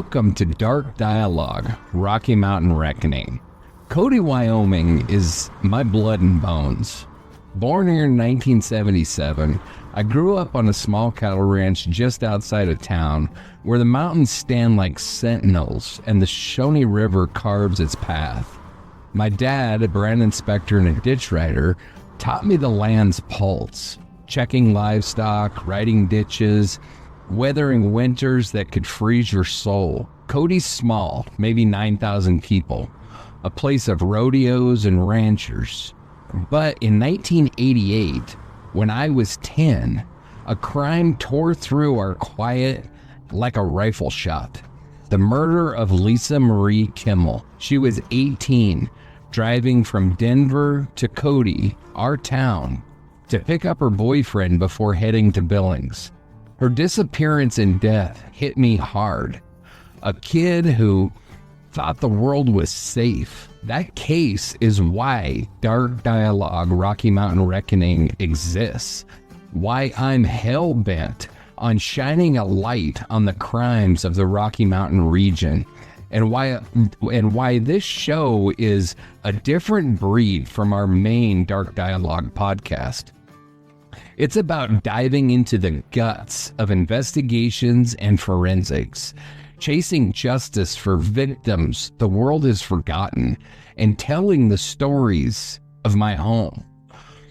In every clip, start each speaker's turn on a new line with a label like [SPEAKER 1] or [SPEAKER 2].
[SPEAKER 1] Welcome to Dark Dialogue, Rocky Mountain Reckoning. Cody, Wyoming is my blood and bones. Born here in 1977, I grew up on a small cattle ranch just outside of town where the mountains stand like sentinels and the Shawnee River carves its path. My dad, a brand inspector and a ditch rider, taught me the land's pulse, checking livestock, riding ditches, weathering winters that could freeze your soul. Cody's small, maybe 9,000 people, a place of rodeos and ranchers. But in 1988, when I was 10, a crime tore through our quiet like a rifle shot. The murder of Lisa Marie Kimmel. She was 18, driving from Denver to Cody, our town, to pick up her boyfriend before heading to Billings. Her disappearance and death hit me hard. A kid who thought the world was safe. That case is why Dark Dialogue Rocky Mountain Reckoning exists. Why I'm hell-bent on shining a light on the crimes of the Rocky Mountain region. And why this show is a different breed from our main Dark Dialogue podcast. It's about diving into the guts of investigations and forensics, chasing justice for victims the world has forgotten, and telling the stories of my home.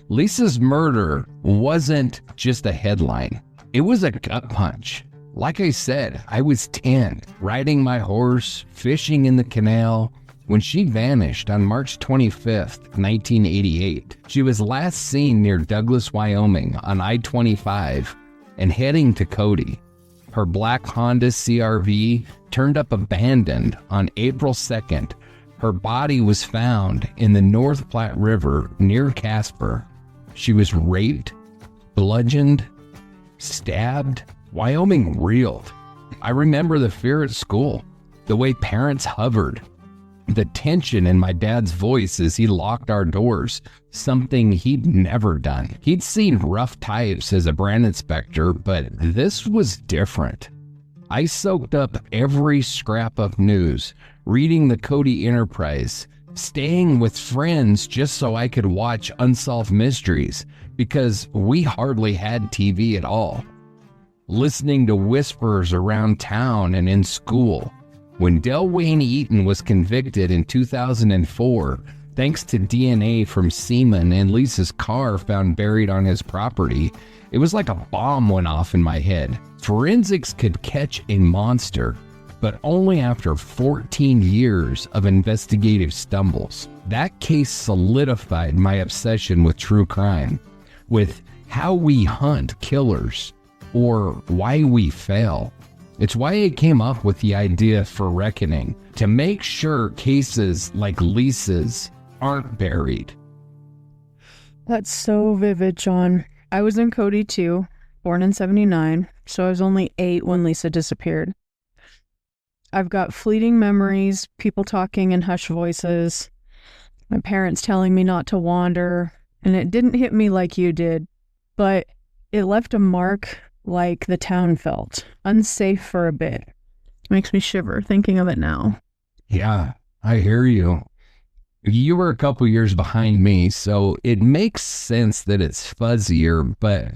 [SPEAKER 1] Lisa's murder wasn't just a headline. It was a gut punch. Like I said, I was 10, riding my horse, fishing in the canal, when she vanished on March 25th, 1988. She was last seen near Douglas, Wyoming on I-25 and heading to Cody. Her black Honda CR-V turned up abandoned on April 2nd. Her body was found in the North Platte River near Casper. She was raped, bludgeoned, stabbed. Wyoming reeled. I remember the fear at school, the way parents hovered, the tension in my dad's voice as he locked our doors, something he'd never done. He'd seen rough types as a brand inspector, but this was different. I soaked up every scrap of news, reading the Cody Enterprise, staying with friends just so I could watch Unsolved Mysteries, because we hardly had TV at all. Listening to whispers around town and in school. When Delwayne Eaton was convicted in 2004, thanks to DNA from semen in Lisa's car found buried on his property, it was like a bomb went off in my head. Forensics could catch a monster, but only after 14 years of investigative stumbles. That case solidified my obsession with true crime, with how we hunt killers, or why we fail. It's why I came up with the idea for Reckoning, to make sure cases like Lisa's aren't buried.
[SPEAKER 2] That's so vivid, John. I was in Cody too, born in 79, so I was only 8 when Lisa disappeared. I've got fleeting memories, people talking in hushed voices, my parents telling me not to wander, and it didn't hit me like you did, but it left a mark like the town felt, unsafe for a bit. Makes me shiver thinking of it now.
[SPEAKER 1] Yeah, I hear you. You were a couple years behind me, so it makes sense that it's fuzzier, but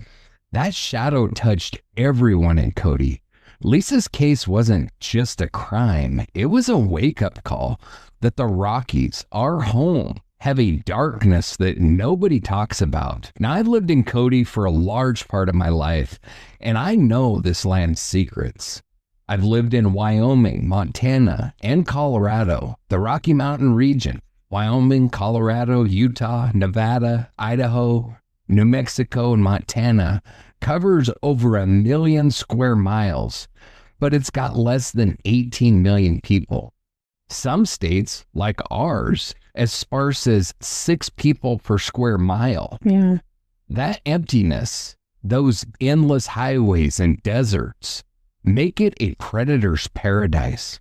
[SPEAKER 1] that shadow touched everyone in Cody. Lisa's case wasn't just a crime, it was a wake-up call that the Rockies, our home, have a darkness that nobody talks about. Now, I've lived in Cody for a large part of my life, and I know this land's secrets. I've lived in Wyoming, Montana, and Colorado, the Rocky Mountain region. Wyoming, Colorado, Utah, Nevada, Idaho, New Mexico, and Montana covers over 1 million square miles, but it's got less than 18 million people. Some states, like ours, as sparse as 6 people per square mile.
[SPEAKER 2] Yeah.
[SPEAKER 1] That emptiness, those endless highways and deserts, make it a predator's paradise.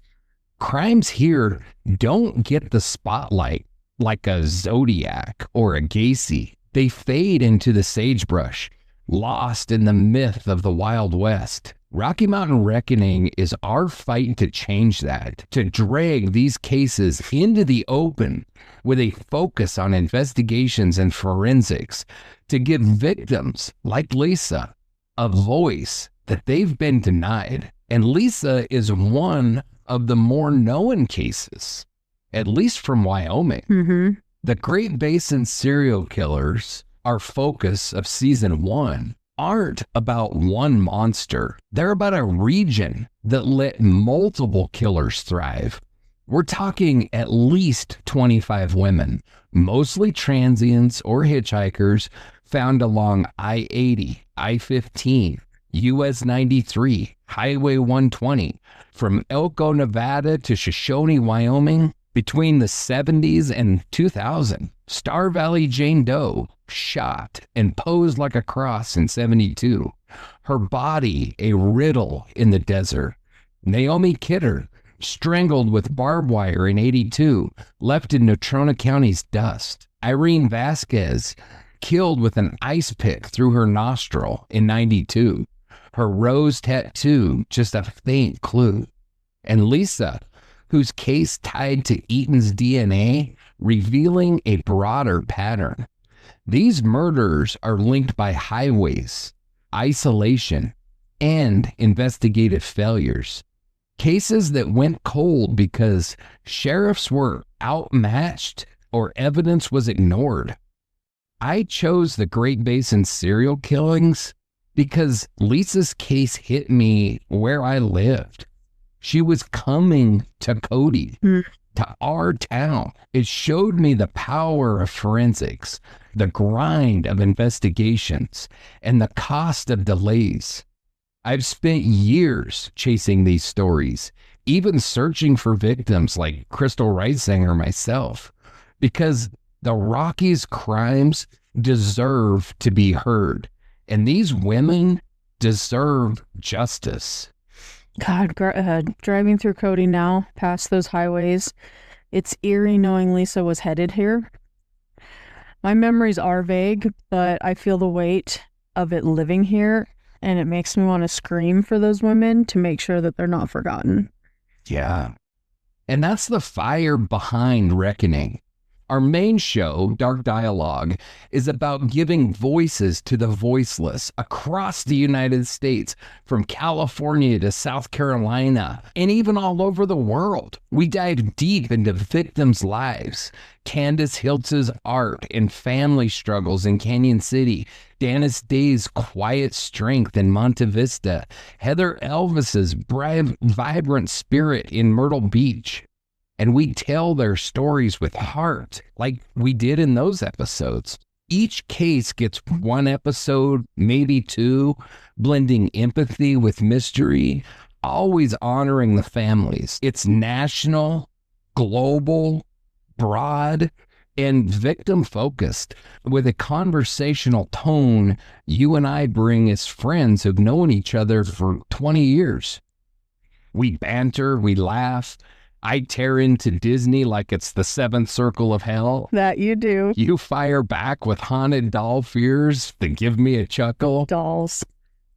[SPEAKER 1] Crimes here don't get the spotlight like a Zodiac or a Gacy. They fade into the sagebrush, lost in the myth of the Wild West. Rocky Mountain Reckoning is our fight to change that, to drag these cases into the open with a focus on investigations and forensics, to give victims like Lisa a voice that they've been denied. And Lisa is one of the more known cases, at least from Wyoming.
[SPEAKER 2] Mm-hmm.
[SPEAKER 1] The Great Basin serial killers, our focus of season 1, aren't about one monster. They're about a region that let multiple killers thrive. We're talking at least 25 women, mostly transients or hitchhikers, found along I-80, I-15, US 93, Highway 120, from Elko, Nevada to Shoshone, Wyoming, between the 70s and 2000. Star Valley Jane Doe, shot and posed like a cross in 72. Her body a riddle in the desert. Naomi Kidder, strangled with barbed wire in 82, left in Natrona County's dust. Irene Vasquez, killed with an ice pick through her nostril in 92. Her rose tattoo, just a faint clue. And Lisa, whose case tied to Eaton's DNA, revealing a broader pattern. These murders are linked by highways, isolation, and investigative failures. Cases that went cold because sheriffs were outmatched or evidence was ignored. I chose the Great Basin serial killings because Lisa's case hit me where I lived. She was coming to Cody, to our town. It showed me the power of forensics, the grind of investigations, and the cost of delays. I've spent years chasing these stories, even searching for victims like Crystal Reisinger myself, because the Rockies' crimes deserve to be heard, and these women deserve justice.
[SPEAKER 2] God, driving through Cody now, past those highways, it's eerie knowing Lisa was headed here. My memories are vague, but I feel the weight of it living here, and it makes me want to scream for those women to make sure that they're not forgotten.
[SPEAKER 1] Yeah. And that's the fire behind Reckoning. Our main show, Dark Dialogue, is about giving voices to the voiceless across the United States, from California to South Carolina, and even all over the world. We dive deep into victims' lives, Candace Hiltz's art and family struggles in Canyon City, Dennis Day's quiet strength in Monte Vista, Heather Elvis's vibrant spirit in Myrtle Beach. And we tell their stories with heart, like we did in those episodes. Each case gets one episode, maybe two, blending empathy with mystery, always honoring the families. It's national, global, broad, and victim-focused, with a conversational tone you and I bring as friends who've known each other for 20 years. We banter, we laugh. I tear into Disney like it's the seventh circle of hell.
[SPEAKER 2] That you do.
[SPEAKER 1] You fire back with haunted doll fears that give me a chuckle.
[SPEAKER 2] Dolls.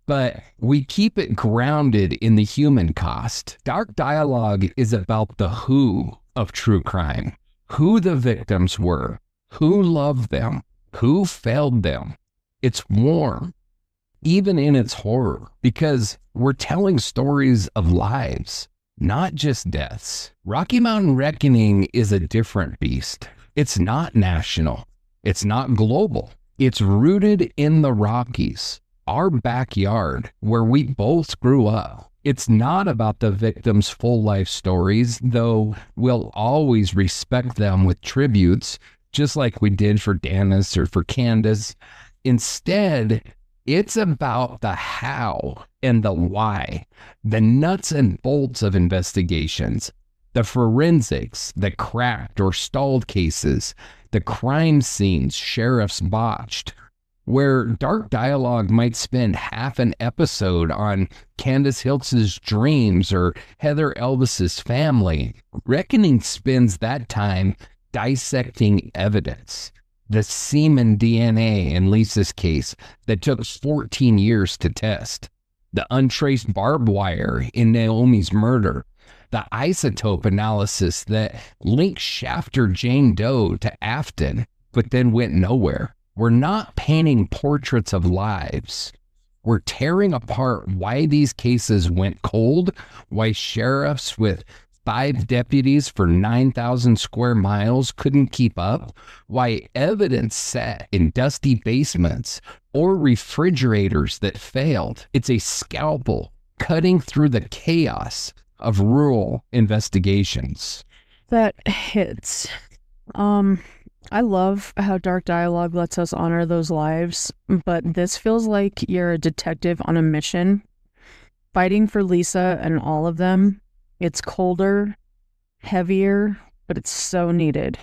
[SPEAKER 1] But we keep it grounded in the human cost. Dark Dialogue is about the who of true crime. Who the victims were. Who loved them. Who failed them. It's warm, even in its horror, because we're telling stories of lives, not just deaths. Rocky Mountain Reckoning is a different beast. It's not national. It's not global. It's rooted in the Rockies, our backyard, where we both grew up. It's not about the victims' full life stories, though we'll always respect them with tributes, just like we did for Dennis or for Candace. Instead, it's about the how and the why, the nuts and bolts of investigations, the forensics that cracked or stalled cases, the crime scenes sheriffs botched. Where Dark Dialogue might spend half an episode on Candace Hiltz's dreams or Heather Elvis's family, Reckoning spends that time dissecting evidence. The semen DNA in Lisa's case that took 14 years to test. the untraced barbed wire in Naomi's murder, the isotope analysis that linked Shafter Jane Doe to Afton, but then went nowhere. We're not painting portraits of lives. We're tearing apart why these cases went cold, why sheriffs with 5 deputies for 9,000 square miles couldn't keep up, why evidence sat in dusty basements or refrigerators that failed. It's a scalpel cutting through the chaos of rural investigations.
[SPEAKER 2] That hits. I love how Dark Dialogue lets us honor those lives, but this feels like you're a detective on a mission, fighting for Lisa and all of them. It's colder, heavier, but it's so needed.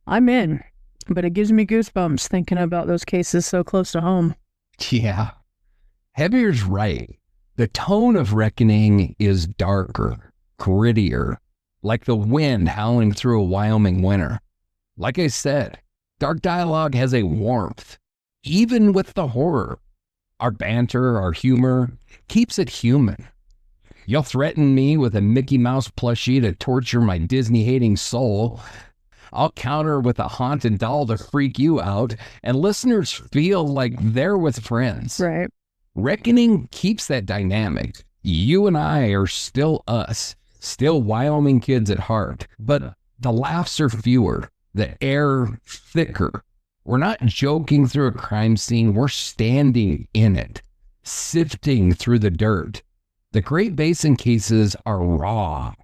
[SPEAKER 2] I'm in, but it gives me goosebumps thinking about those cases so close to home.
[SPEAKER 1] Yeah, heavier's right. The tone of Reckoning is darker, grittier, like the wind howling through a Wyoming winter. Like I said, Dark Dialogue has a warmth, even with the horror. Our banter, our humor, keeps it human. You'll threaten me with a Mickey Mouse plushie to torture my Disney-hating soul. I'll counter with a haunted doll to freak you out, and listeners feel like they're with friends.
[SPEAKER 2] Right.
[SPEAKER 1] Reckoning keeps that dynamic. You and I are still us, still Wyoming kids at heart, but the laughs are fewer, the air thicker. We're not joking through a crime scene, we're standing in it, sifting through the dirt. The Great Basin cases are raw.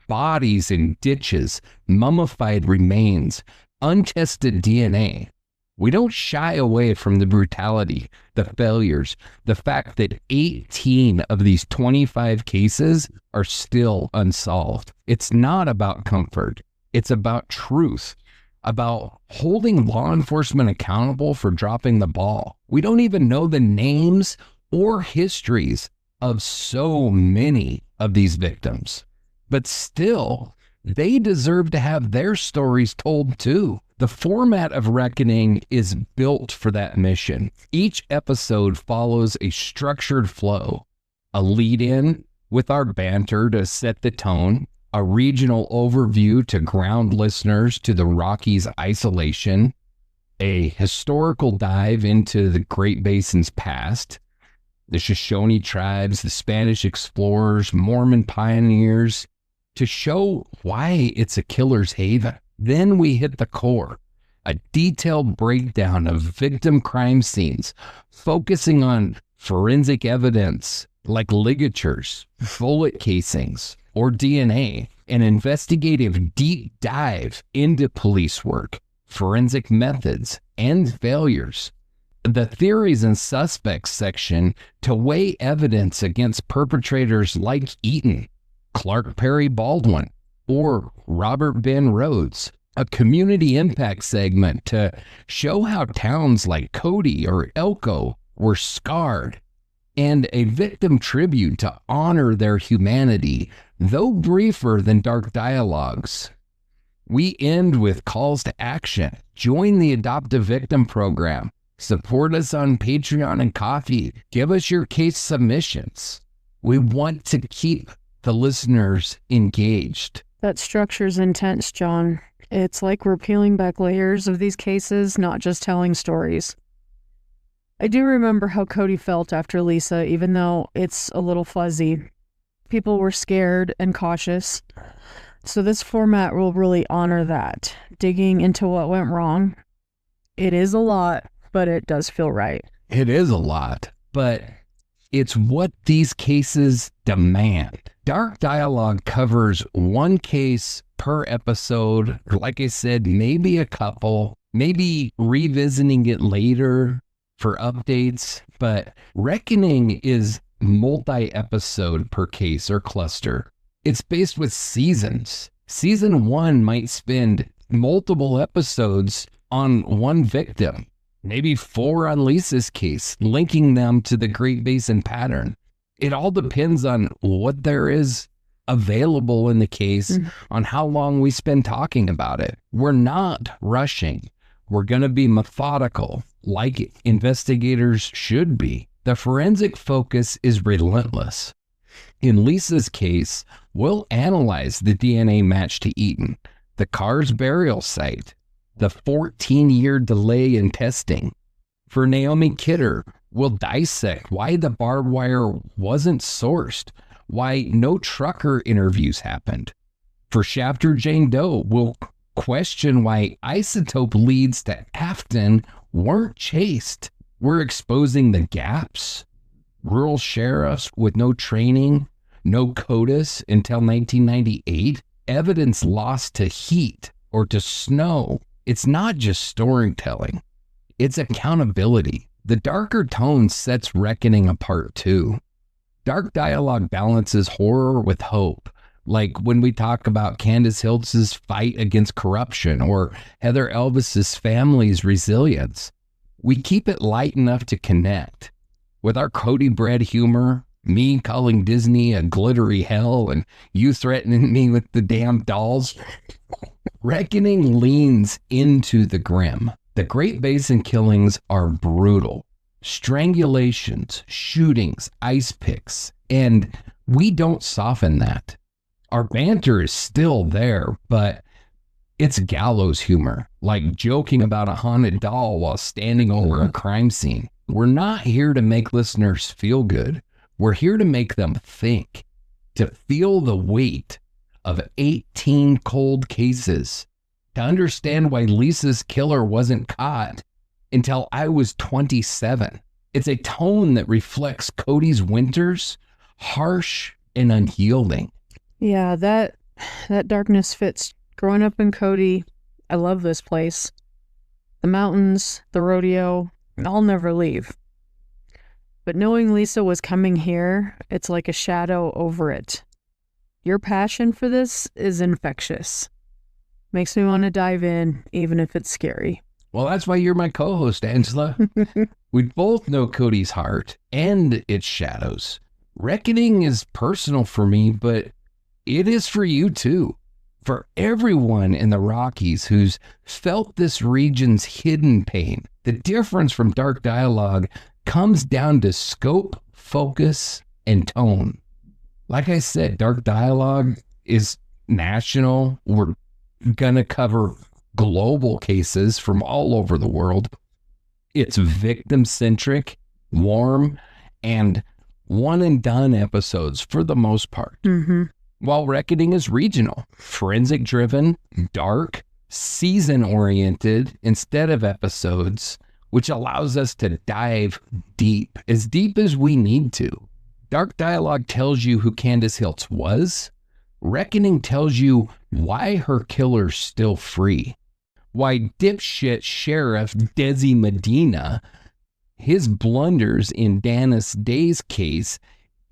[SPEAKER 1] Bodies in ditches, mummified remains, untested DNA. We don't shy away from the brutality, the failures, the fact that 18 of these 25 cases are still unsolved. It's not about comfort. It's about truth, about holding law enforcement accountable for dropping the ball. We don't even know the names or histories of so many of these victims, but still, they deserve to have their stories told too. The format of Reckoning is built for that mission. Each episode follows a structured flow, a lead-in with our banter to set the tone, a regional overview to ground listeners to the Rockies' isolation, a historical dive into the Great Basin's past, the Shoshone tribes, the Spanish explorers, Mormon pioneers, to show why it's a killer's haven. Then we hit the core, a detailed breakdown of victim crime scenes, focusing on forensic evidence like ligatures, bullet casings, or DNA, an investigative deep dive into police work, forensic methods, and failures. The theories and suspects section to weigh evidence against perpetrators like Eaton, Clark Perry Baldwin, or Robert Ben Rhodes. A community impact segment to show how towns like Cody or Elko were scarred, and a victim tribute to honor their humanity, though briefer than Dark Dialogues. We end with calls to action. Join the Adopt a Victim program. Support us on Patreon and Ko-fi. Give us your case submissions. We want to keep the listeners engaged.
[SPEAKER 2] That structure's intense, John. It's like we're peeling back layers of these cases, not just telling stories. I do remember how Cody felt after Lisa, even though it's a little fuzzy. People were scared and cautious. So this format will really honor that, digging into what went wrong. It is a lot, but it does feel right.
[SPEAKER 1] It is a lot, but it's what these cases demand. Dark Dialogue covers one case per episode, or like I said, maybe a couple, maybe revisiting it later for updates, but Reckoning is multi-episode per case or cluster. It's based with seasons. Season 1 might spend multiple episodes on one victim, maybe 4 on Lisa's case, linking them to the Great Basin pattern. It all depends on what there is available in the case, on how long we spend talking about it. We're not rushing. We're going to be methodical, like investigators should be. The forensic focus is relentless. In Lisa's case, we'll analyze the DNA match to Eaton, the car's burial site, the 14-year delay in testing. For Naomi Kidder, we'll dissect why the barbed wire wasn't sourced, why no trucker interviews happened. For Shafter Jane Doe, we'll question why isotope leads to Afton weren't chased. We're exposing the gaps. Rural sheriffs with no training, no CODIS until 1998, evidence lost to heat or to snow. It's not just storytelling, it's accountability. The darker tone sets Reckoning apart too. Dark dialogue balances horror with hope, like when we talk about Candace Hiltz's fight against corruption or Heather Elvis's family's resilience. We keep it light enough to connect. With our Cody bred humor, me calling Disney a glittery hell and you threatening me with the damn dolls, Reckoning leans into the grim. The Great Basin killings are brutal. Strangulations, shootings, ice picks, and we don't soften that. Our banter is still there, but it's gallows humor, like joking about a haunted doll while standing over a crime scene. We're not here to make listeners feel good. We're here to make them think, to feel the weight of 18 cold cases, to understand why Lisa's killer wasn't caught until I was 27. It's a tone that reflects Cody's winters, harsh and unyielding.
[SPEAKER 2] Yeah, that darkness fits. Growing up in Cody, I love this place. The mountains, the rodeo, I'll never leave. But knowing Lisa was coming here, it's like a shadow over it. Your passion for this is infectious. Makes me want to dive in, even if it's scary.
[SPEAKER 1] Well, that's why you're my co-host, Angela. We both know Cody's heart and its shadows. Reckoning is personal for me, but it is for you too. For everyone in the Rockies who's felt this region's hidden pain. The difference from dark dialogue comes down to scope, focus, and tone. Like I said, dark dialogue is national. We're gonna cover global cases from all over the world. It's victim-centric, warm, and one-and-done episodes for the most part.
[SPEAKER 2] Mm-hmm.
[SPEAKER 1] While Reckoning is regional, forensic-driven, dark, season-oriented instead of episodes, which allows us to dive deep as we need to. Dark dialogue tells you who Candace Hiltz was. Reckoning tells you why her killer's still free. Why dipshit Sheriff Desi Medina, his blunders in Dennis Day's case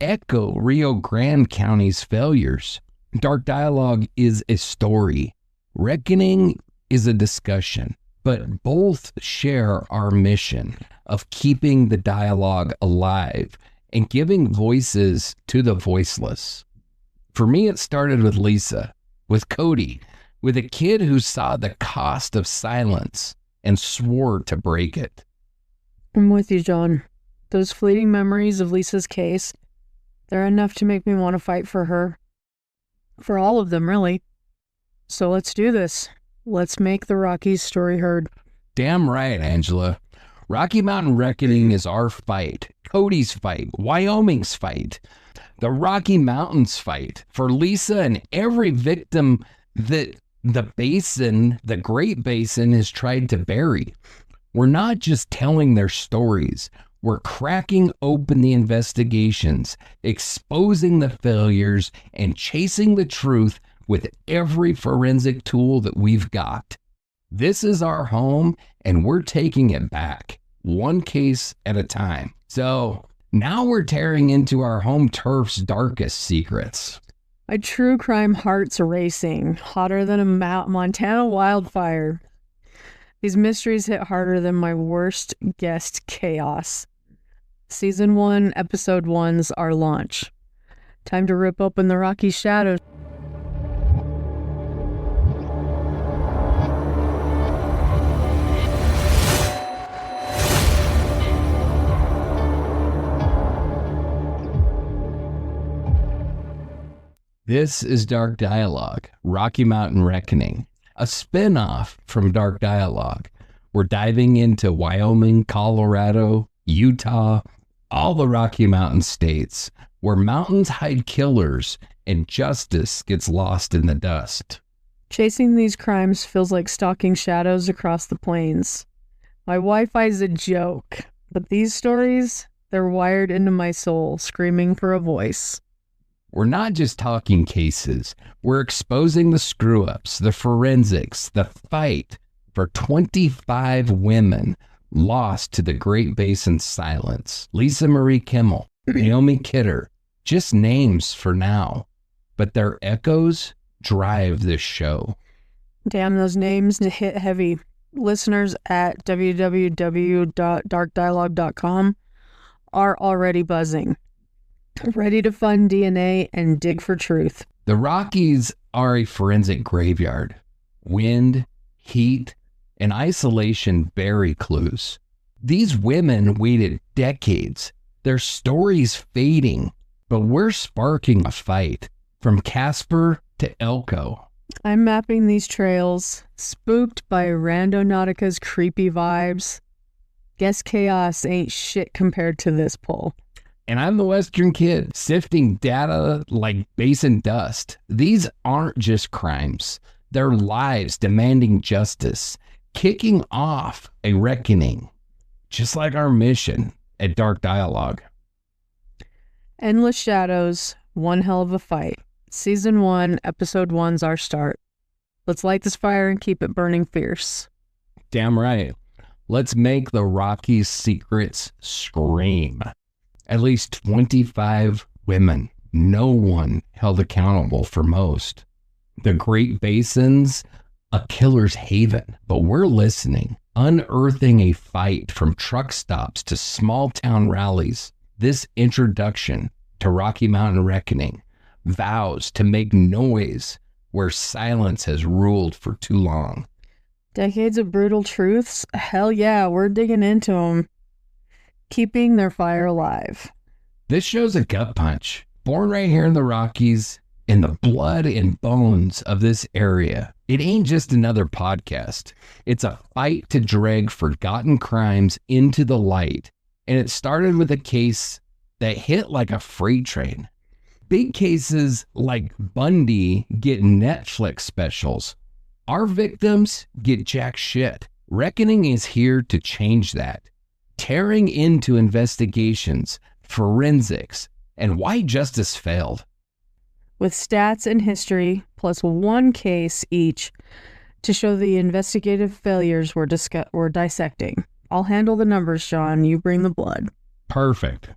[SPEAKER 1] echo Rio Grande County's failures. Dark dialogue is a story. Reckoning is a discussion. But both share our mission of keeping the dialogue alive and giving voices to the voiceless. For me, it started with Lisa, with Cody, with a kid who saw the cost of silence and swore to break it.
[SPEAKER 2] I'm with you, John. Those fleeting memories of Lisa's case, they're enough to make me want to fight for her. For all of them, really. So let's do this. Let's make the Rockies story heard.
[SPEAKER 1] Damn right, Angela. Rocky Mountain Reckoning is our fight. Cody's fight. Wyoming's fight. The Rocky Mountains fight for Lisa and every victim that the Basin, the Great Basin, has tried to bury. We're not just telling their stories. We're cracking open the investigations, exposing the failures, and chasing the truth with every forensic tool that we've got. This is our home, and we're taking it back, one case at a time. So now we're tearing into our home turf's darkest secrets.
[SPEAKER 2] My true crime heart's racing, hotter than a Montana wildfire. These mysteries hit harder than my worst guessed chaos. Season 1, Episode 1's our launch. Time to rip open the Rocky shadows.
[SPEAKER 1] This is Dark Dialogue, Rocky Mountain Reckoning, a spin-off from Dark Dialogue. We're diving into Wyoming, Colorado, Utah, all the Rocky Mountain states, where mountains hide killers and justice gets lost in the dust.
[SPEAKER 2] Chasing these crimes feels like stalking shadows across the plains. My Wi-Fi's a joke, but these stories, they're wired into my soul, screaming for a voice.
[SPEAKER 1] We're not just talking cases. We're exposing the screw-ups, the forensics, the fight for 25 women lost to the Great Basin silence. Lisa Marie Kimmel, Naomi Kidder, just names for now. But their echoes drive this show.
[SPEAKER 2] Damn, those names hit heavy. Listeners at www.darkdialogue.com are already buzzing, ready to fund DNA and dig for truth.
[SPEAKER 1] The Rockies are a forensic graveyard. Wind, heat, and isolation bury clues. These women waited decades, their stories fading, but we're sparking a fight from Casper to Elko.
[SPEAKER 2] I'm mapping these trails, spooked by Randonautica's creepy vibes. Guess chaos ain't shit compared to this pull.
[SPEAKER 1] And I'm the Western kid, sifting data like Basin dust. These aren't just crimes. They're lives demanding justice, kicking off a reckoning, just like our mission at Dark Dialogue.
[SPEAKER 2] Endless shadows, one hell of a fight. Season 1, Episode 1's our start. Let's light this fire and keep it burning fierce.
[SPEAKER 1] Damn right. Let's make the Rockies' secrets scream. At least 25 women. No one held accountable for most. The Great Basin's a killer's haven, but we're listening, unearthing a fight from truck stops to small town rallies. This introduction to Rocky Mountain Reckoning vows to make noise where silence has ruled for too long.
[SPEAKER 2] Decades of brutal truths? Hell yeah, we're digging into them. Keeping their fire alive.
[SPEAKER 1] This show's a gut punch. Born right here in the Rockies, in the blood and bones of this area. It ain't just another podcast. It's a fight to drag forgotten crimes into the light. And it started with a case that hit like a freight train. Big cases like Bundy get Netflix specials. Our victims get jack shit. Reckoning is here to change that. Tearing into investigations, forensics, and why justice failed.
[SPEAKER 2] With stats and history, plus one case each to show the investigative failures we're dissecting. I'll handle the numbers, Sean. You bring the blood.
[SPEAKER 1] Perfect.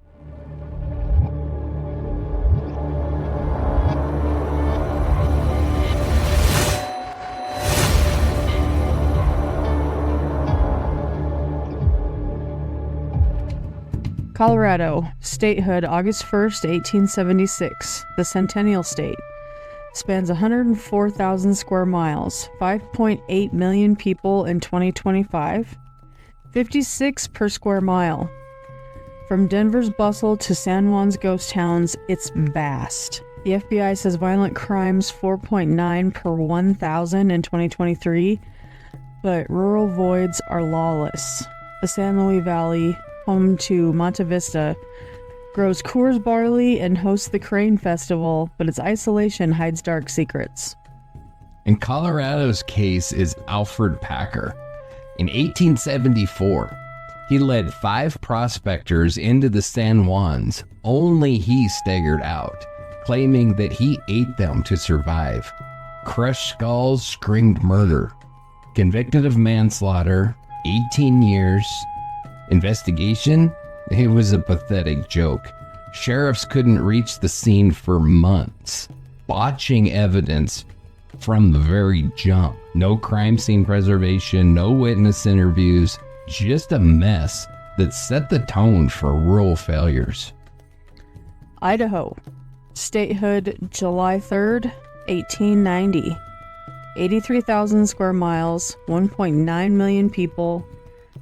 [SPEAKER 2] Colorado, statehood August 1st, 1876, the Centennial State. Spans 104,000 square miles, 5.8 million people in 2025, 56 per square mile. From Denver's bustle to San Juan's ghost towns, it's vast. The FBI says violent crimes 4.9 per 1,000 in 2023, but rural voids are lawless. The San Luis Valley, home to Monte Vista, grows Coors barley and hosts the Crane Festival, but its isolation hides dark secrets.
[SPEAKER 1] And Colorado's case is Alfred Packer. In 1874, he led 5 prospectors into the San Juans. Only he staggered out, claiming that he ate them to survive. Crushed skulls screamed murder. Convicted of manslaughter, 18 years. Investigation? It was a pathetic joke. Sheriffs couldn't reach the scene for months, botching evidence from the very jump. No crime scene preservation, no witness interviews, just a mess that set the tone for rural failures.
[SPEAKER 2] Idaho, statehood July 3rd, 1890. 83,000 square miles, 1.9 million people,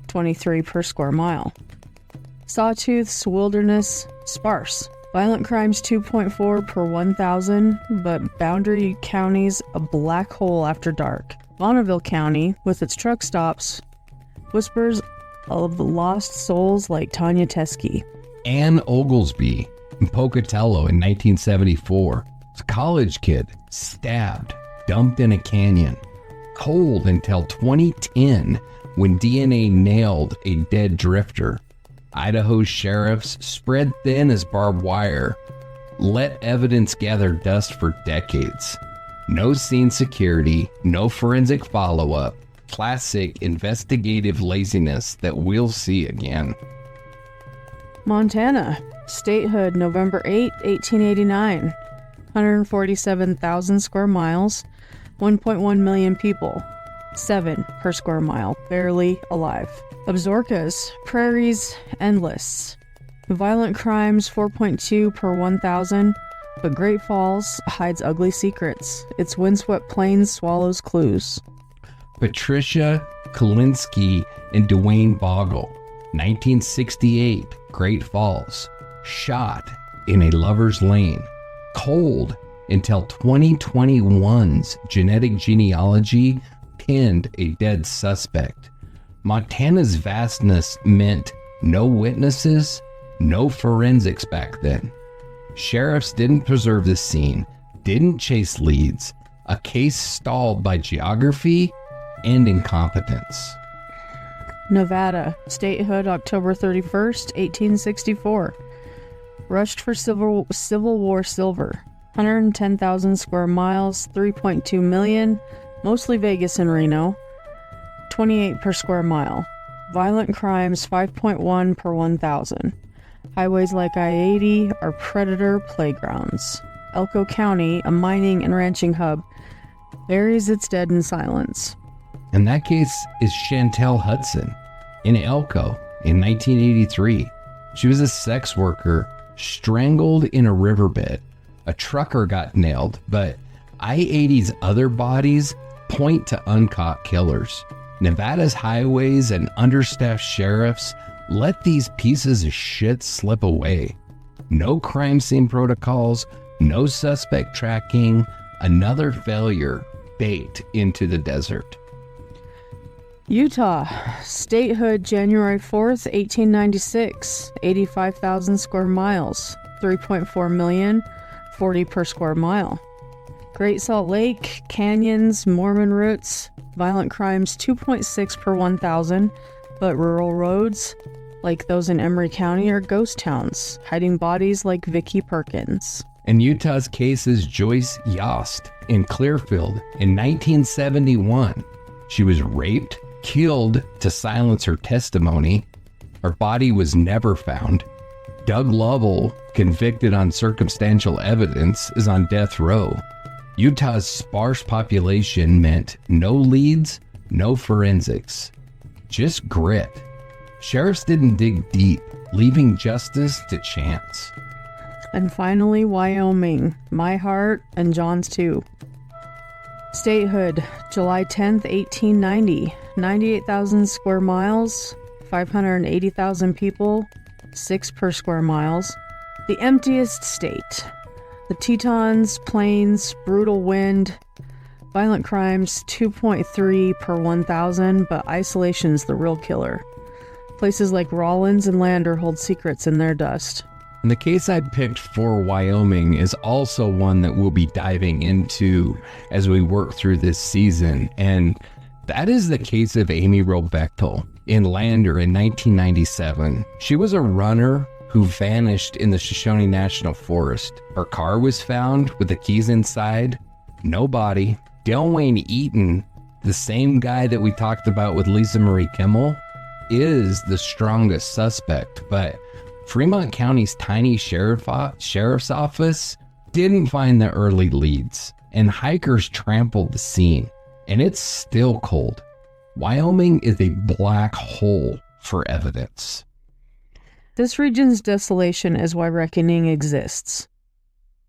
[SPEAKER 2] 23 per square mile. Sawtooth's wilderness, sparse, Violent crimes 2.4 per 1,000, but Boundary County's a black hole after dark. Bonneville County, with its truck stops, whispers of the lost souls like Tanya Teskey.
[SPEAKER 1] Ann Oglesby in Pocatello in 1974. A college kid stabbed, dumped in a canyon. Cold until 2010 when DNA nailed a dead drifter. Idaho's sheriffs, spread thin as barbed wire, let evidence gather dust for decades. No scene security, no forensic follow-up. Classic investigative laziness that we'll see again.
[SPEAKER 2] Montana, statehood November 8, 1889. 147,000 square miles, 1.1 million people. 7 per square mile, barely alive. Absarokas, prairies, endless. Violent crimes 4.2 per 1,000, but Great Falls hides ugly secrets. Its windswept plains swallows clues.
[SPEAKER 1] Patricia Kalinsky and Dwayne Bogle, 1968, Great Falls, shot in a lover's lane. Cold until 2021's genetic genealogy pinned a dead suspect. Montana's vastness meant no witnesses, no forensics back then. Sheriffs didn't preserve the scene, didn't chase leads, a case stalled by geography and incompetence.
[SPEAKER 2] Nevada, statehood October 31st, 1864. Rushed for Civil War silver. 110,000 square miles, 3.2 million, mostly Vegas and Reno. 28 per square mile. Violent crimes 5.1 per 1,000. Highways like I-80 are predator playgrounds. Elko County, a mining and ranching hub, buries its dead in silence.
[SPEAKER 1] And that case is Chantel Hudson in Elko in 1983. She was a sex worker strangled in a riverbed. A trucker got nailed, but I-80's other bodies point to uncaught killers. Nevada's highways and understaffed sheriffs let these pieces of shit slip away. No crime scene protocols, no suspect tracking, another failure baked into the desert.
[SPEAKER 2] Utah, statehood January 4th, 1896, 85,000 square miles, 3.4 million, 40 per square mile. Great Salt Lake, canyons, Mormon roots, violent crimes 2.6 per 1,000, but rural roads, like those in Emery County, are ghost towns, hiding bodies like Vicky Perkins.
[SPEAKER 1] And Utah's case is Joyce Yost in Clearfield in 1971. She was raped, killed to silence her testimony. Her body was never found. Doug Lovell, convicted on circumstantial evidence, is on death row. Utah's sparse population meant no leads, no forensics, just grit. Sheriffs didn't dig deep, leaving justice to chance.
[SPEAKER 2] And finally, Wyoming, my heart and John's too. Statehood, July 10th, 1890, 98,000 square miles, 580,000 people, 6 per square miles. The emptiest state. The Tetons, plains, brutal wind, violent crimes 2.3 per 1,000, but isolation's the real killer. Places like Rawlins and Lander hold secrets in their dust.
[SPEAKER 1] And the case I picked for Wyoming is also one that we'll be diving into as we work through this season. And that is the case of Amy Robechtel in Lander in 1997. She was a runner who vanished in the Shoshone National Forest. Her car was found with the keys inside. No body. Dale Wayne Eaton, the same guy that we talked about with Lisa Marie Kimmel, is the strongest suspect, but Fremont County's tiny sheriff's office didn't find the early leads, and hikers trampled the scene, and it's still cold. Wyoming is a black hole for evidence.
[SPEAKER 2] This region's desolation is why reckoning exists.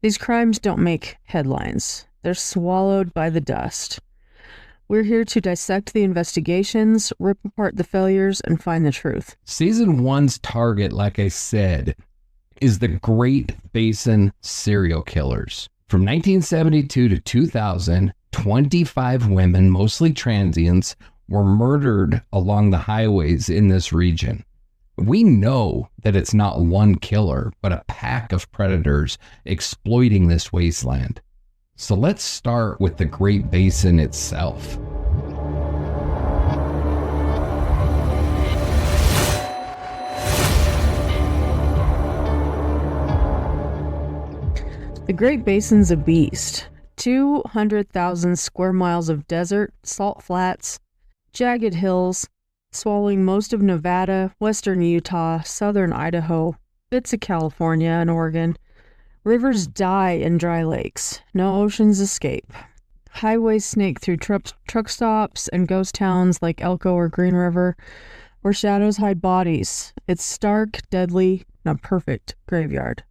[SPEAKER 2] These crimes don't make headlines. They're swallowed by the dust. We're here to dissect the investigations, rip apart the failures, and find the truth.
[SPEAKER 1] Season 1's target, like I said, is the Great Basin serial killers. From 1972 to 2000, 25 women, mostly transients, were murdered along the highways in this region. We know that it's not one killer, but a pack of predators exploiting this wasteland. So let's start with the Great Basin itself.
[SPEAKER 2] The Great Basin's a beast. 200,000 square miles of desert, salt flats, jagged hills, swallowing most of Nevada, western Utah, southern Idaho, bits of California and Oregon. Rivers die in dry lakes. No oceans escape. Highways snake through truck stops and ghost towns like Elko or Green River, where shadows hide bodies. It's stark, deadly, and a perfect graveyard.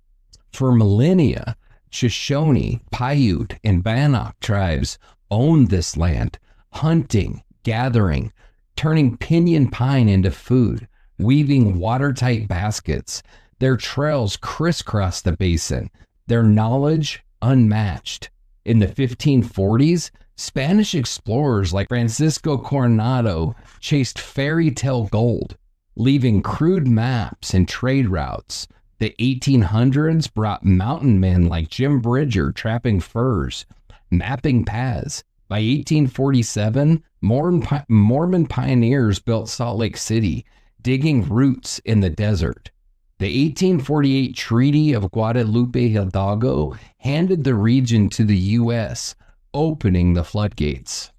[SPEAKER 1] For millennia, Shoshone, Paiute, and Bannock tribes owned this land, hunting, gathering, turning pinyon pine into food, weaving watertight baskets. Their trails crisscross the basin, their knowledge unmatched. In the 1540s, Spanish explorers like Francisco Coronado chased fairy tale gold, leaving crude maps and trade routes. The 1800s brought mountain men like Jim Bridger trapping furs, mapping paths. By 1847, Mormon pioneers built Salt Lake City, digging roots in the desert. The 1848 Treaty of Guadalupe Hidalgo handed the region to the U.S., opening the floodgates.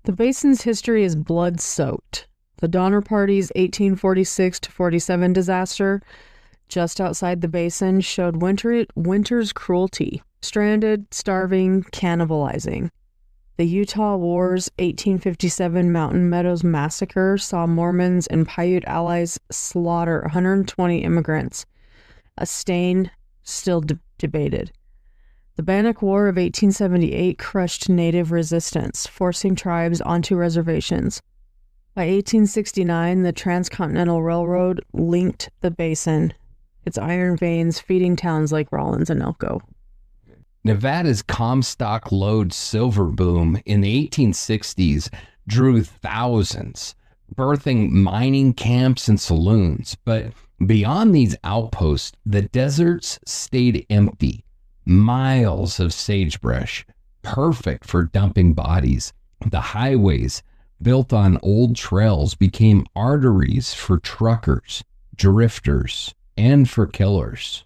[SPEAKER 2] The basin's history is blood-soaked. The Donner Party's 1846-47 disaster just outside the basin showed winter's cruelty, stranded, starving, cannibalizing. The Utah War's 1857 Mountain Meadows Massacre saw Mormons and Paiute allies slaughter 120 immigrants, a stain still debated. The Bannock War of 1878 crushed native resistance, forcing tribes onto reservations. By 1869, the Transcontinental Railroad linked the basin, its iron veins feeding towns like Rawlins and Elko.
[SPEAKER 1] Nevada's Comstock Lode silver boom in the 1860s drew thousands, birthing mining camps and saloons. But beyond these outposts, the deserts stayed empty. Miles of sagebrush, perfect for dumping bodies. The highways, built on old trails, became arteries for truckers, drifters, and for killers.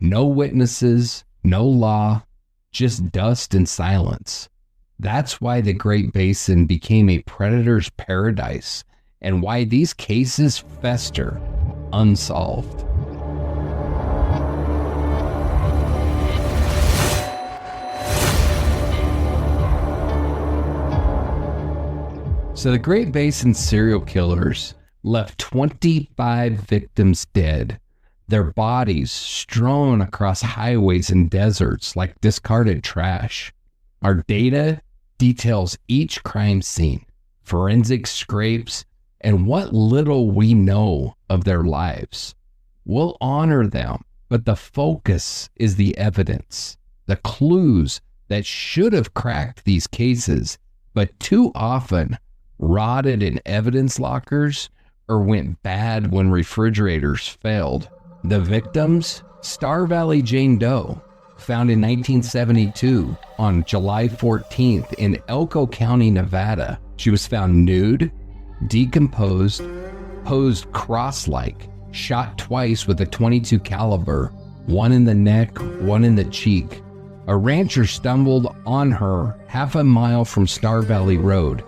[SPEAKER 1] No witnesses, no law, just dust and silence. That's why the Great Basin became a predator's paradise, and why these cases fester unsolved. So the Great Basin serial killers left 25 victims dead, their bodies strewn across highways and deserts like discarded trash. Our data details each crime scene, forensic scrapes, and what little we know of their lives. We'll honor them, but the focus is the evidence, the clues that should have cracked these cases, but too often rotted in evidence lockers or went bad when refrigerators failed. The victims, Star Valley Jane Doe, found in 1972 on July 14th in Elko County, Nevada. She was found nude, decomposed, posed cross-like, shot twice with a .22 caliber, one in the neck, one in the cheek. A rancher stumbled on her half a mile from Star Valley Road,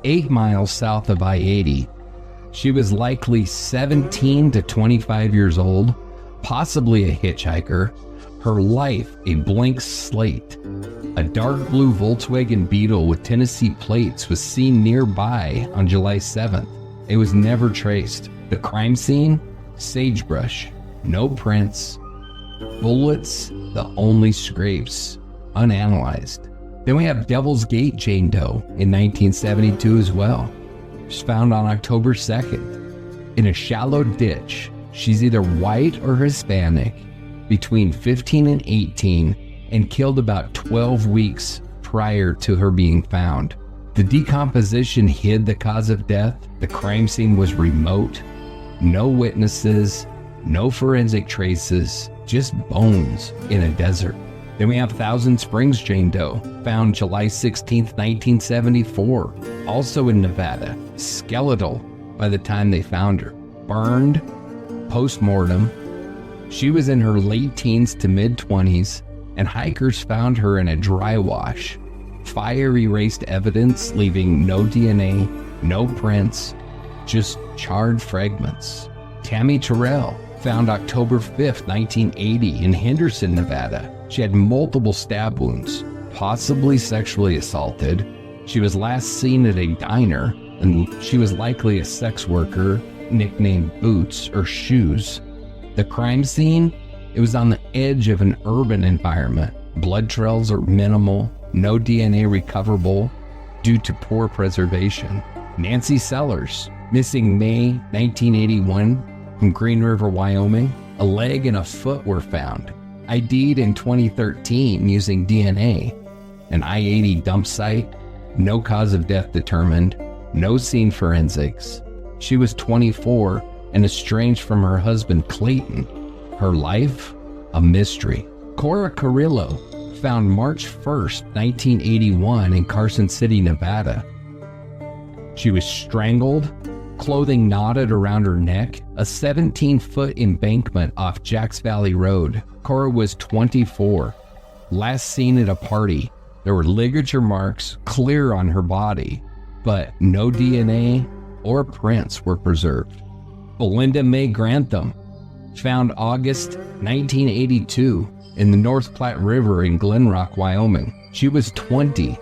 [SPEAKER 1] 8 miles south of I-80. She was likely 17 to 25 years old, possibly a hitchhiker. Her life a blank slate. A dark blue Volkswagen Beetle with Tennessee plates was seen nearby on July 7th. It was never traced. The crime scene? Sagebrush. No prints. Bullets, the only scrapes. Unanalyzed. Then we have Devil's Gate Jane Doe in 1972 as well. She was found on October 2nd in a shallow ditch She's either white or Hispanic, between 15 and 18, and killed about 12 weeks prior to her being found. The decomposition hid the cause of death. The crime scene was remote. No witnesses, no forensic traces, just bones in a desert. Then we have Thousand Springs Jane Doe, found July 16, 1974, also in Nevada, skeletal by the time they found her. Burned, post-mortem. She was in her late teens to mid-20s, and hikers found her in a dry wash. Fire erased evidence, leaving no DNA, no prints, just charred fragments. Tammy Terrell, found October 5th, 1980 in Henderson, Nevada. She had multiple stab wounds, possibly sexually assaulted. She was last seen at a diner, and she was likely a sex worker, nicknamed Boots or Shoes. The crime scene, it was on the edge of an urban environment. Blood trails are minimal, no DNA recoverable due to poor preservation. Nancy Sellers, missing May 1981 from Green River, Wyoming. A leg and a foot were found. ID'd in 2013 using DNA. An I-80 dump site, no cause of death determined, no scene forensics. She was 24 and estranged from her husband Clayton. Her life, a mystery. Cora Carrillo, found March 1st, 1981 in Carson City, Nevada. She was strangled, clothing knotted around her neck, a 17-foot embankment off Jacks Valley Road. Cora was 24. Last seen at a party. There were ligature marks clear on her body, but no DNA or prints were preserved. Belinda May Grantham, found August 1982 in the North Platte River in Glen Rock, Wyoming. She was 20.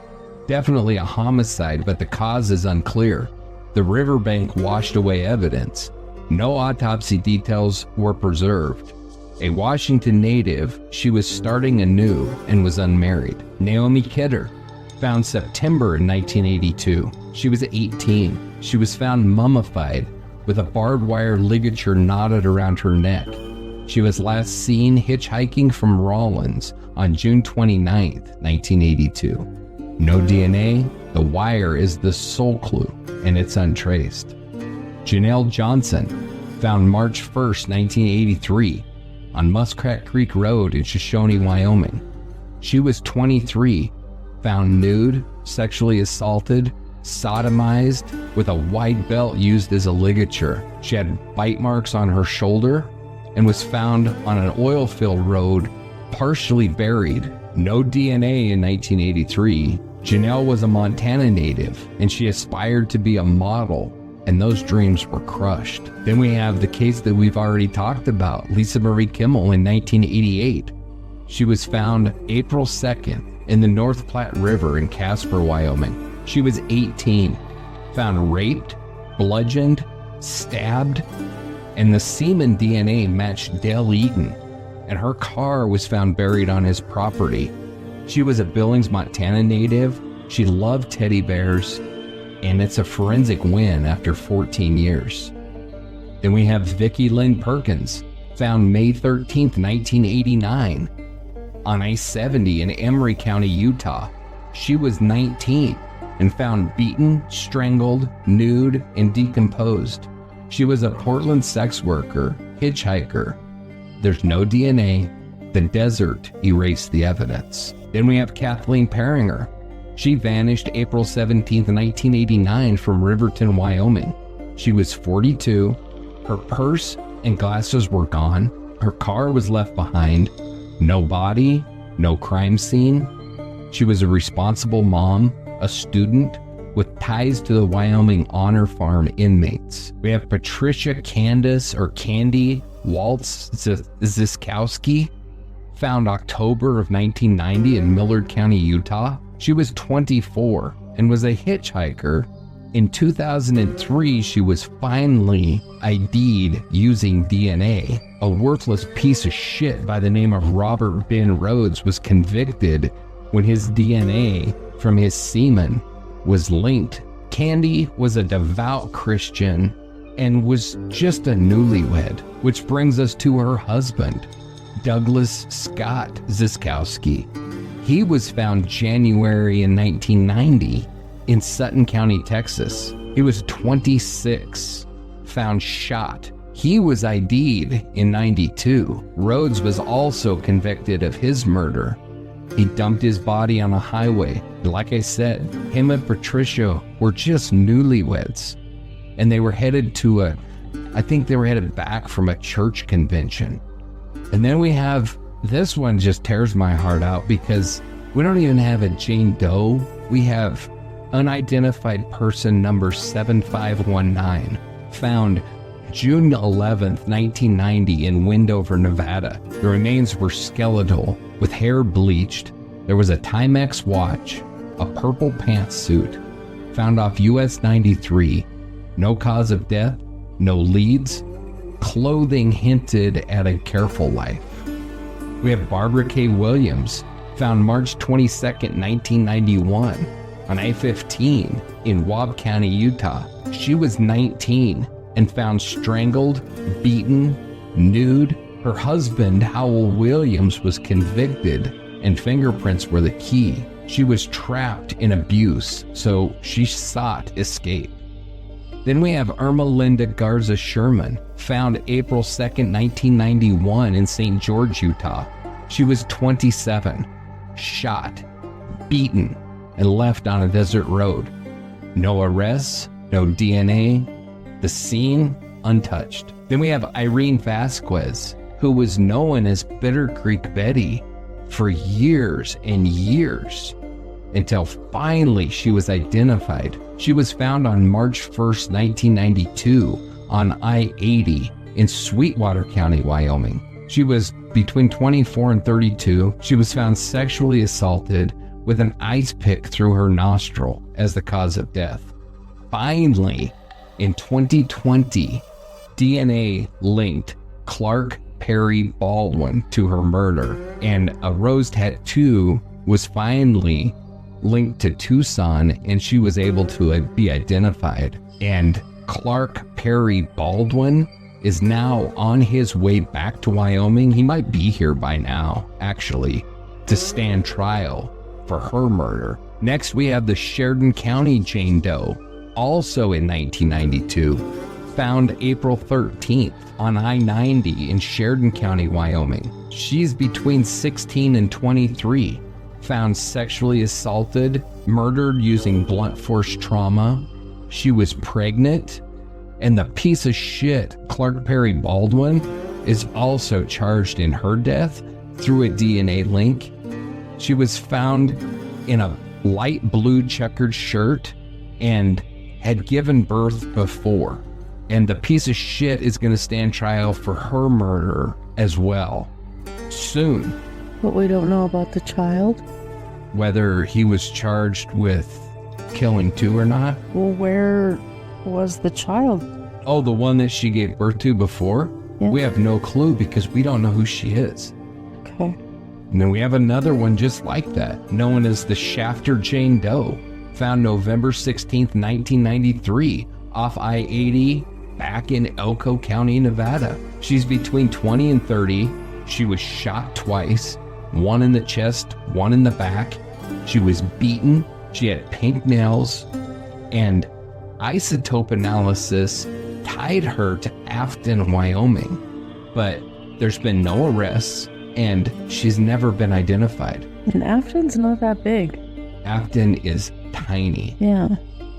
[SPEAKER 1] Definitely a homicide, but the cause is unclear. The riverbank washed away evidence. No autopsy details were preserved. A Washington native, she was starting anew and was unmarried. Naomi Kidder, found September in 1982. She was 18. She was found mummified with a barbed wire ligature knotted around her neck. She was last seen hitchhiking from Rawlins on June 29, 1982. No DNA, the wire is the sole clue, and it's untraced. Janelle Johnson, found March 1st, 1983, on Muskrat Creek Road in Shoshone, Wyoming. She was 23, found nude, sexually assaulted, sodomized, with a wide belt used as a ligature. She had bite marks on her shoulder and was found on an oil-filled road, partially buried. No DNA in 1983. Janelle was a Montana native, and she aspired to be a model, and those dreams were crushed. Then we have the case that we've already talked about, Lisa Marie Kimmel in 1988. She was found April 2nd in the North Platte River in Casper, Wyoming. She was 18, found raped, bludgeoned, stabbed, and the semen DNA matched Dale Eaton, and her car was found buried on his property. She was a Billings, Montana native. She loved teddy bears, and it's a forensic win after 14 years. Then we have Vicki Lynn Perkins, found May 13th, 1989, on I-70 in Emery County, Utah. She was 19 and found beaten, strangled, nude, and decomposed. She was a Portland sex worker, hitchhiker. There's no DNA. The desert erased the evidence. Then we have Kathleen Peringer. She vanished April 17th, 1989 from Riverton, Wyoming. She was 42. Her purse and glasses were gone. Her car was left behind. No body, no crime scene. She was a responsible mom, a student with ties to the Wyoming Honor Farm inmates. We have Patricia Candace or Candy Waltz Ziskowski, found October of 1990 in Millard County, Utah. She was 24 and was a hitchhiker. In 2003, she was finally ID'd using DNA. A worthless piece of shit by the name of Robert Ben Rhodes was convicted when his DNA from his semen was linked. Candy was a devout Christian and was just a newlywed, which brings us to her husband, Douglas Scott Ziskowski. He was found January in 1990 in Sutton County, Texas. He was 26, found shot. He was ID'd in 92. Rhodes was also convicted of his murder. He dumped his body on a highway. Like I said, him and Patricia were just newlyweds. And they were headed to I think they were headed back from a church convention. And then we have, this one just tears my heart out because we don't even have a Jane Doe. We have unidentified person number 7519, found June 11th, 1990 in Wendover, Nevada. The remains were skeletal with hair bleached. There was a Timex watch, a purple pantsuit, found off US 93. No cause of death, no leads. Clothing hinted at a careful life. We have Barbara K. Williams, found March 22nd, 1991 on I-15 in Webb County, Utah. She was 19 and found strangled, beaten, nude. Her husband, Howell Williams, was convicted and fingerprints were the key. She was trapped in abuse, so she sought escape. Then we have Irma Linda Garza Sherman, found April 2nd, 1991 in St. George, Utah. She was 27, shot, beaten, and left on a desert road. No arrests, no DNA, the scene untouched. Then we have Irene Vasquez, who was known as Bitter Creek Betty for years and years, until finally she was identified. She was found on March 1st, 1992 on I-80 in Sweetwater County, Wyoming. She was between 24 and 32. She was found sexually assaulted with an ice pick through her nostril as the cause of death. Finally, in 2020, DNA linked Clark Perry Baldwin to her murder, and a rose tattoo was finally linked to Tucson, and she was able to be identified. And Clark Perry Baldwin is now on his way back to Wyoming. He might be here by now, actually, to stand trial for her murder. Next, we have the Sheridan County Jane Doe, also in 1992, found April 13th on I-90 in Sheridan County, Wyoming. She's between 16 and 23, found sexually assaulted, murdered using blunt force trauma. She was pregnant, and the piece of shit, Clark Perry Baldwin, is also charged in her death through a DNA link. She was found in a light blue checkered shirt and had given birth before. And the piece of shit is going to stand trial for her murder as well soon.
[SPEAKER 2] But we don't know about the child?
[SPEAKER 1] Whether he was charged with killing too or not.
[SPEAKER 2] Well, where was the child?
[SPEAKER 1] Oh, the one that she gave birth to before?
[SPEAKER 2] Yeah.
[SPEAKER 1] We have no clue because we don't know who she is.
[SPEAKER 2] Okay.
[SPEAKER 1] And then we have another one just like that, known as the Shafter Jane Doe, found November 16th, 1993, off I-80 back in Elko County, Nevada. She's between 20 and 30. She was shot twice, one in the chest, one in the back. She was beaten. She had pink nails, and isotope analysis tied her to Afton, Wyoming. But there's been no arrests, and she's never been identified.
[SPEAKER 2] And Afton's not that big.
[SPEAKER 1] Afton is tiny.
[SPEAKER 2] Yeah.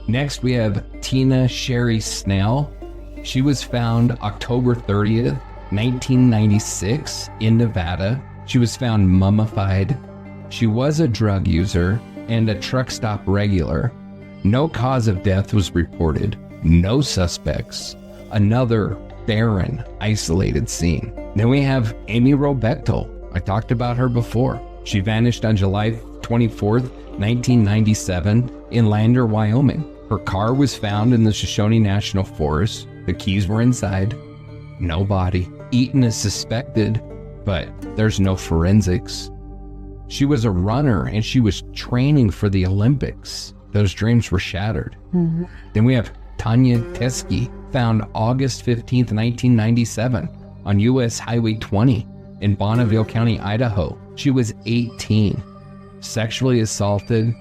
[SPEAKER 1] Next, we have Tina Sherry Snell. She was found October 30th, 1996 in Nevada. She was found mummified. She was a drug user and a truck stop regular. No cause of death was reported. No suspects. Another barren, isolated scene. Then we have Amy Robechtel. I talked about her before. She vanished on July 24th, 1997 in Lander, Wyoming. Her car was found in the Shoshone National Forest. The keys were inside. No body. Eaton is suspected, but there's no forensics. She was a runner and she was training for the Olympics. Those dreams were shattered. Mm-hmm. Then we have Tanya Teskey, found August 15th, 1997 on US Highway 20 in Bonneville County, Idaho. She was 18. Sexually assaulted.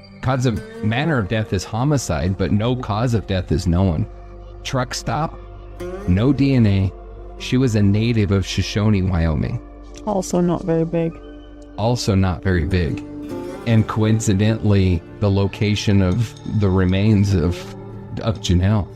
[SPEAKER 1] Manner of death is homicide, but no cause of death is known. Truck stop, no DNA. She was a native of Shoshone, Wyoming.
[SPEAKER 2] Also not very big.
[SPEAKER 1] Also not very big. And coincidentally, the location of the remains of Janelle.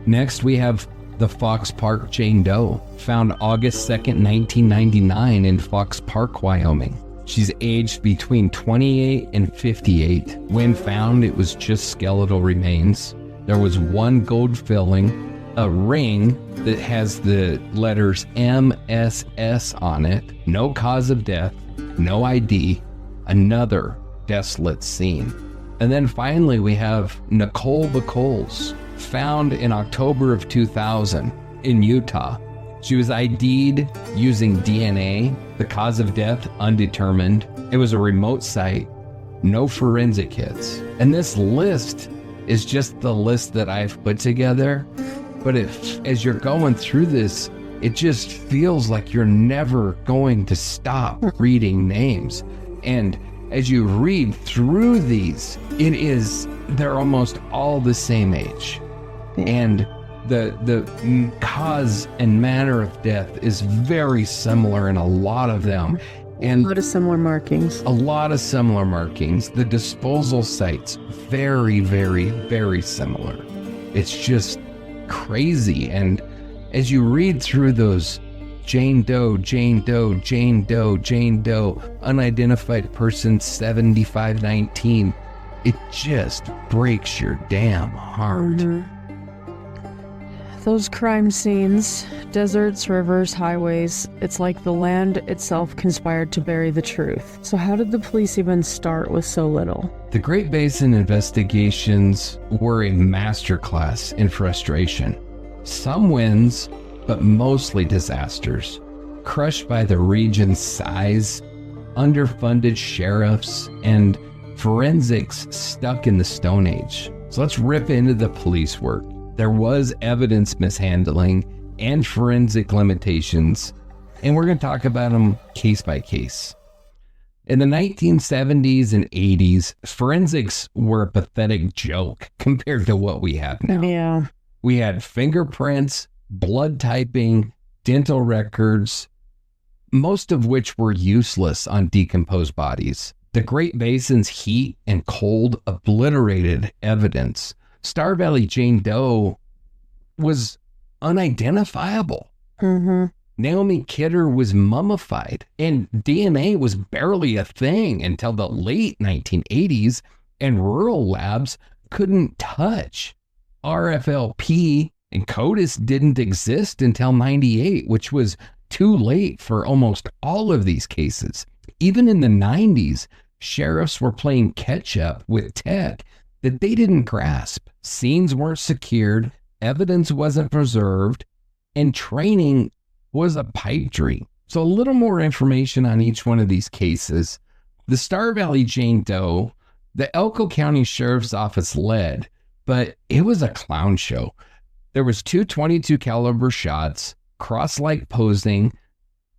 [SPEAKER 1] Next, we have the Fox Park Jane Doe, found August 2nd, 1999 in Fox Park, Wyoming. She's aged between 28 and 58. When found, it was just skeletal remains. There was one gold filling, a ring that has the letters MSS on it, no cause of death, no ID, another desolate scene. And then finally, we have Nicole Becoles, found in October of 2000 in Utah. She was ID'd using DNA. The cause of death, undetermined. It was a remote site, no forensic hits. And this list is just the list that I've put together. But as you're going through this, it just feels like you're never going to stop reading names. And as you read through these, they're almost all the same age. And the cause and manner of death is very similar in a lot of them. And
[SPEAKER 2] a lot of similar markings.
[SPEAKER 1] The disposal sites, very, very, very similar. It's just crazy. And as you read through those Jane Doe, Jane Doe, Jane Doe, Jane Doe, unidentified person 7519, it just breaks your damn heart.
[SPEAKER 2] Those crime scenes, deserts, rivers, highways, it's like the land itself conspired to bury the truth. So how did the police even start with so little?
[SPEAKER 1] The Great Basin investigations were a masterclass in frustration. Some wins, but mostly disasters. Crushed by the region's size, underfunded sheriffs, and forensics stuck in the Stone Age. So let's rip into the police work. There was evidence mishandling and forensic limitations, and we're going to talk about them case by case. In the 1970s and 80s, forensics were a pathetic joke compared to what we have now.
[SPEAKER 2] Yeah.
[SPEAKER 1] We had fingerprints, blood typing, dental records, most of which were useless on decomposed bodies. The Great Basin's heat and cold obliterated evidence. Star Valley Jane Doe was unidentifiable. Naomi Kidder was mummified, and DNA was barely a thing until the late 1980s, and rural labs couldn't touch. RFLP and CODIS didn't exist until 98, which was too late for almost all of these cases. Even in the 90s, sheriffs were playing catch up with tech that they didn't grasp. Scenes weren't secured, evidence wasn't preserved, and training was a pipe dream. So a little more information on each one of these cases. The Star Valley Jane Doe, the Elko County Sheriff's Office led, but it was a clown show. There was 222 caliber shots, cross-like posing,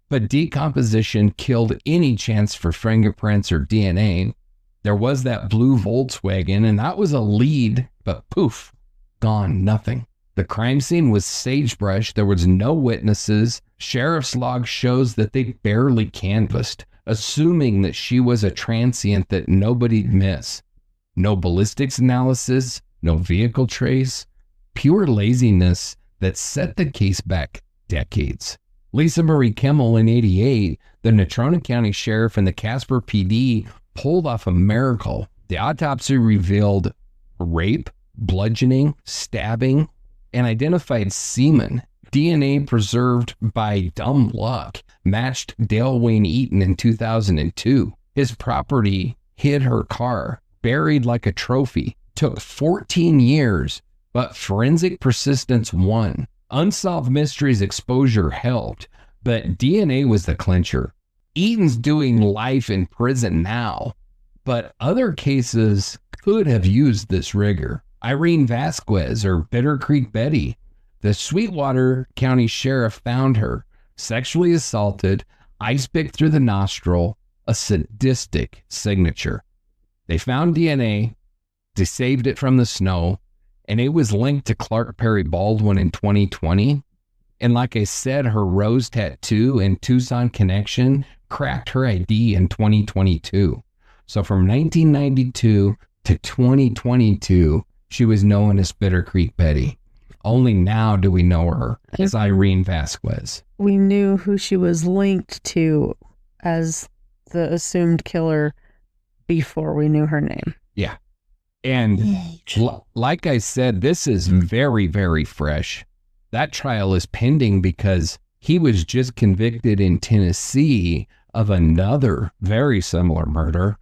[SPEAKER 1] but decomposition killed any chance for fingerprints or DNA. There was that blue Volkswagen, and that was a lead, but poof, gone, nothing. The crime scene was sagebrush. There was no witnesses. Sheriff's log shows that they barely canvassed, assuming that she was a transient that nobody'd miss. No ballistics analysis, no vehicle trace, pure laziness that set the case back decades. Lisa Marie Kimmel in 88, the Natrona County Sheriff and the Casper PD pulled off a miracle. The autopsy revealed rape, bludgeoning, stabbing, and identified semen. DNA preserved by dumb luck matched Dale Wayne Eaton in 2002. His property hid her car, buried like a trophy. Took 14 years, but forensic persistence won. Unsolved Mysteries exposure helped, but DNA was the clincher. Eaton's doing life in prison now, but other cases could have used this rigor. Irene Vasquez, or Bitter Creek Betty. The Sweetwater County Sheriff found her sexually assaulted, ice picked through the nostril, a sadistic signature. They found DNA, they saved it from the snow, and it was linked to Clark Perry Baldwin in 2020. And like I said, her rose tattoo and Tucson connection cracked her ID in 2022. So from 1992 to 2022, she was known as Bitter Creek Betty. Only now do we know her as Irene Vasquez.
[SPEAKER 2] We knew who she was linked to as the assumed killer before we knew her name.
[SPEAKER 1] Yeah. And like I said, this is very, very fresh. That trial is pending because he was just convicted in Tennessee of another very similar murder.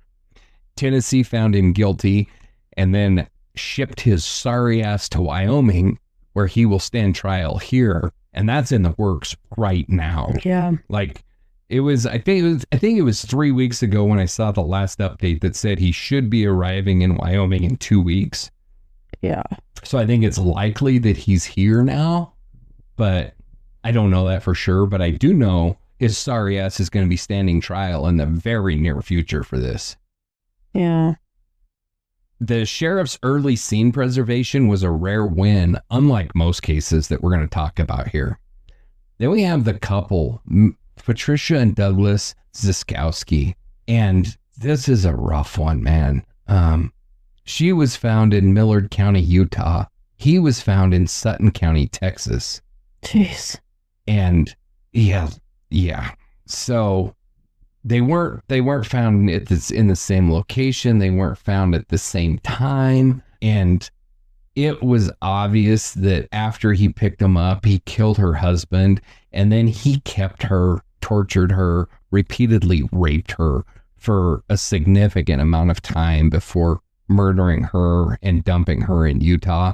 [SPEAKER 1] Tennessee found him guilty and then shipped his sorry ass to Wyoming, where he will stand trial here. And that's in the works right now.
[SPEAKER 2] Yeah.
[SPEAKER 1] Like it was, I think it was 3 weeks ago when I saw the last update that said he should be arriving in Wyoming in 2 weeks.
[SPEAKER 2] Yeah.
[SPEAKER 1] So I think it's likely that he's here now, but I don't know that for sure. But I do know his sorry ass is going to be standing trial in the very near future for this.
[SPEAKER 2] Yeah.
[SPEAKER 1] The sheriff's early scene preservation was a rare win, unlike most cases that we're going to talk about here. Then we have the couple, Patricia and Douglas Ziskowski, and this is a rough one, man. She was found in Millard County, Utah. He was found in Sutton County, Texas.
[SPEAKER 2] Jeez.
[SPEAKER 1] And yeah. So they weren't found in the same location. They weren't found at the same time. And it was obvious that after he picked them up, he killed her husband, and then he kept her, tortured her, repeatedly raped her for a significant amount of time before murdering her and dumping her in Utah.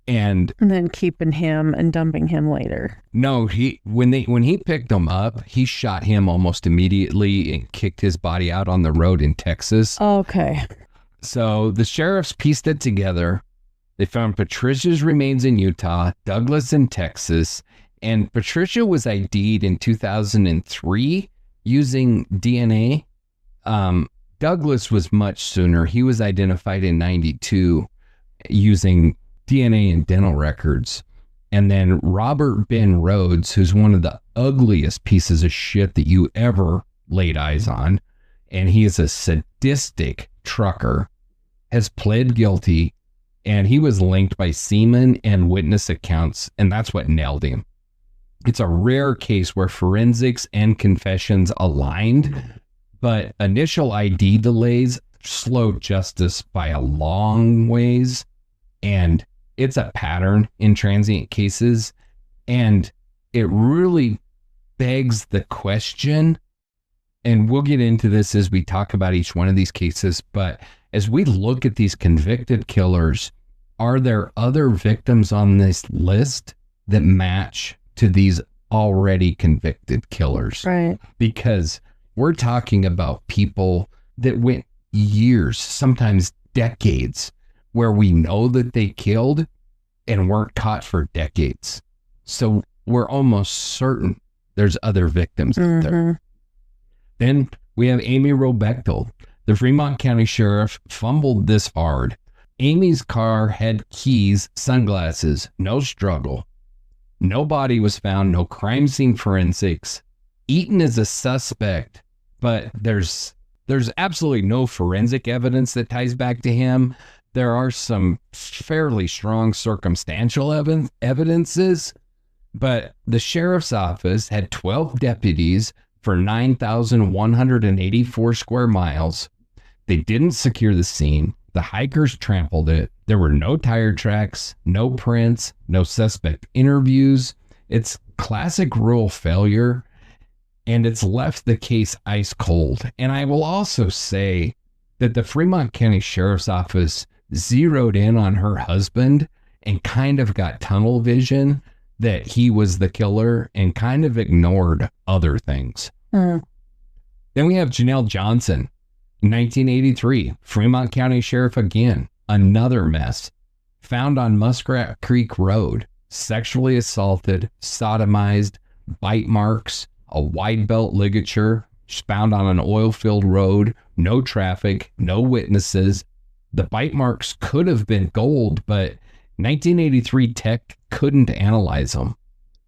[SPEAKER 1] And
[SPEAKER 2] then keeping him and dumping him later.
[SPEAKER 1] No, when he picked him up, he shot him almost immediately and kicked his body out on the road in Texas.
[SPEAKER 2] Okay.
[SPEAKER 1] So the sheriffs pieced it together. They found Patricia's remains in Utah, Douglas in Texas, and Patricia was ID'd in 2003 using DNA. Douglas was much sooner. He was identified in 92 using DNA and dental records. And then Robert Ben Rhodes, who's one of the ugliest pieces of shit that you ever laid eyes on, and he is a sadistic trucker, has pled guilty, and he was linked by semen and witness accounts, and that's what nailed him. It's a rare case where forensics and confessions aligned, but initial ID delays slowed justice by a long ways, and it's a pattern in transient cases, and it really begs the question, and we'll get into this as we talk about each one of these cases, but as we look at these convicted killers, are there other victims on this list that match to these already convicted killers?
[SPEAKER 2] Right.
[SPEAKER 1] Because we're talking about people that went years, sometimes decades, where we know that they killed and weren't caught for decades. So we're almost certain there's other victims out there. Then we have Amy Robechtel. The Fremont County Sheriff fumbled this hard. Amy's car had keys, sunglasses, no struggle. No body was found, no crime scene forensics. Eaton is a suspect, but there's absolutely no forensic evidence that ties back to him. There are some fairly strong circumstantial evidences, but the sheriff's office had 12 deputies for 9,184 square miles. They didn't secure the scene. The hikers trampled it. There were no tire tracks, no prints, no suspect interviews. It's classic rural failure, and it's left the case ice cold. And I will also say that the Fremont County Sheriff's Office zeroed in on her husband and kind of got tunnel vision that he was the killer and kind of ignored other things. Then we have Janelle Johnson, 1983, Fremont County Sheriff again, another mess. found on Muskrat Creek Road, sexually assaulted, sodomized, bite marks, a wide belt ligature, found on an oil-filled road, no traffic, no witnesses. The bite marks could have been gold, but 1983 tech couldn't analyze them.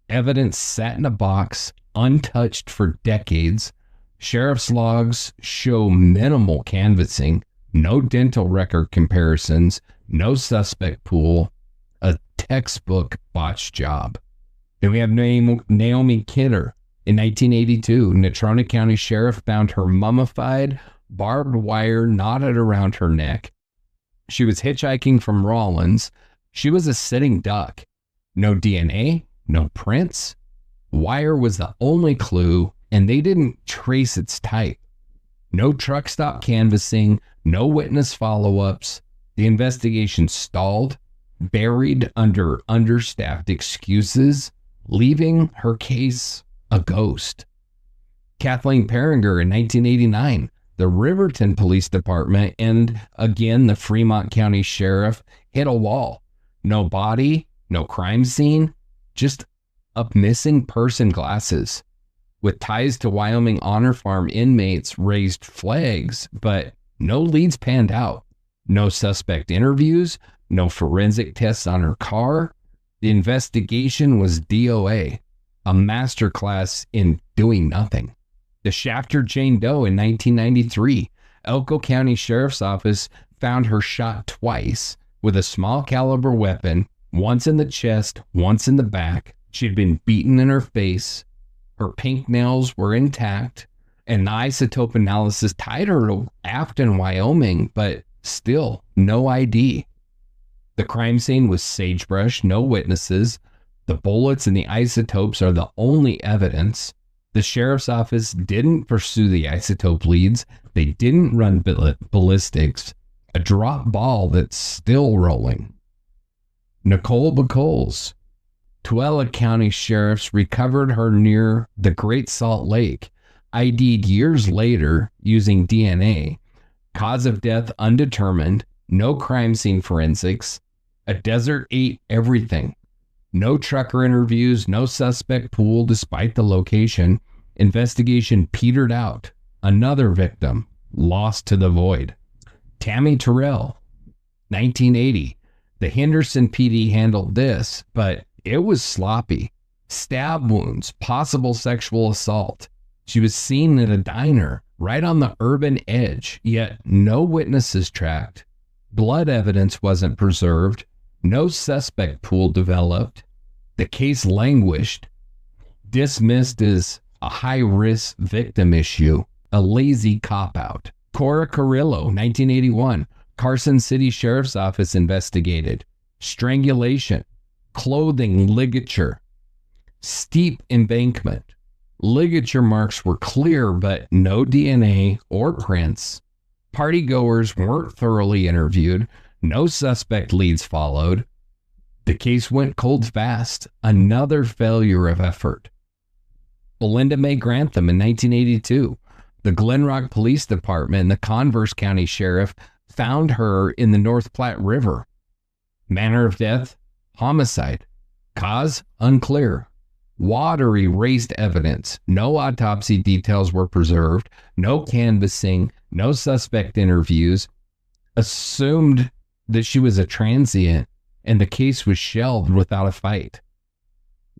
[SPEAKER 1] Evidence sat in a box, untouched for decades. Sheriff's logs show minimal canvassing, no dental record comparisons, no suspect pool, a textbook botched job. Then we have Naomi Kidder. In 1982, Natrona County Sheriff found her mummified, barbed wire knotted around her neck. She was hitchhiking from Rawlins. She was a sitting duck. No DNA, no prints. Wire was the only clue, and they didn't trace its type. No truck stop canvassing, no witness follow-ups. The investigation stalled, buried under understaffed excuses, leaving her case a ghost. Kathleen Peringer in 1989, the Riverton Police Department and again the Fremont County Sheriff hit a wall. No body, no crime scene, just a missing person glasses. With ties to Wyoming Honor Farm inmates raised flags, but no leads panned out. No suspect interviews, no forensic tests on her car. The investigation was DOA, a masterclass in doing nothing. The Shafter Jane Doe in 1993, Elko County Sheriff's Office found her shot twice with a small caliber weapon, once in the chest, once in the back. She'd been beaten in her face. Her pink nails were intact, and the isotope analysis tied her to Afton, Wyoming, but still no ID. The crime scene was sagebrush, no witnesses. The bullets and the isotopes are the only evidence. The sheriff's office didn't pursue the isotope leads. They didn't run ballistics. A drop ball that's still rolling. Nicole Buchholz. Tuella County sheriffs recovered her near the Great Salt Lake, ID'd years later using DNA. Cause of death undetermined. No crime scene forensics. A desert ate everything. No trucker interviews, no suspect pool despite the location. Investigation petered out. Another victim lost to the void. Tammy Terrell, 1980. The Henderson PD handled this, but it was sloppy. Stab wounds, possible sexual assault. She was seen at a diner right on the urban edge, yet no witnesses tracked. Blood evidence wasn't preserved. No suspect pool developed. The case languished, dismissed as a high-risk victim issue, a lazy cop-out. Cora Carrillo, 1981, Carson City Sheriff's Office investigated. Strangulation, clothing ligature, steep embankment. Ligature marks were clear, but no DNA or prints. Partygoers weren't thoroughly interviewed. No suspect leads followed. The case went cold fast. Another failure of effort. Belinda May Grantham in 1982. The Glen Rock Police Department and the Converse County Sheriff found her in the North Platte River. Manner of death, homicide. Cause, unclear. Water erased evidence. No autopsy details were preserved. No canvassing. No suspect interviews. Assumed that she was a transient, and the case was shelved without a fight.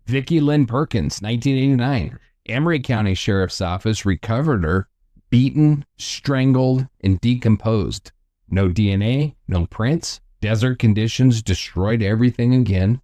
[SPEAKER 1] Vicki Lynn Perkins, 1989. Emory County Sheriff's Office recovered her, beaten, strangled, and decomposed. No DNA, no prints. Desert conditions destroyed everything again.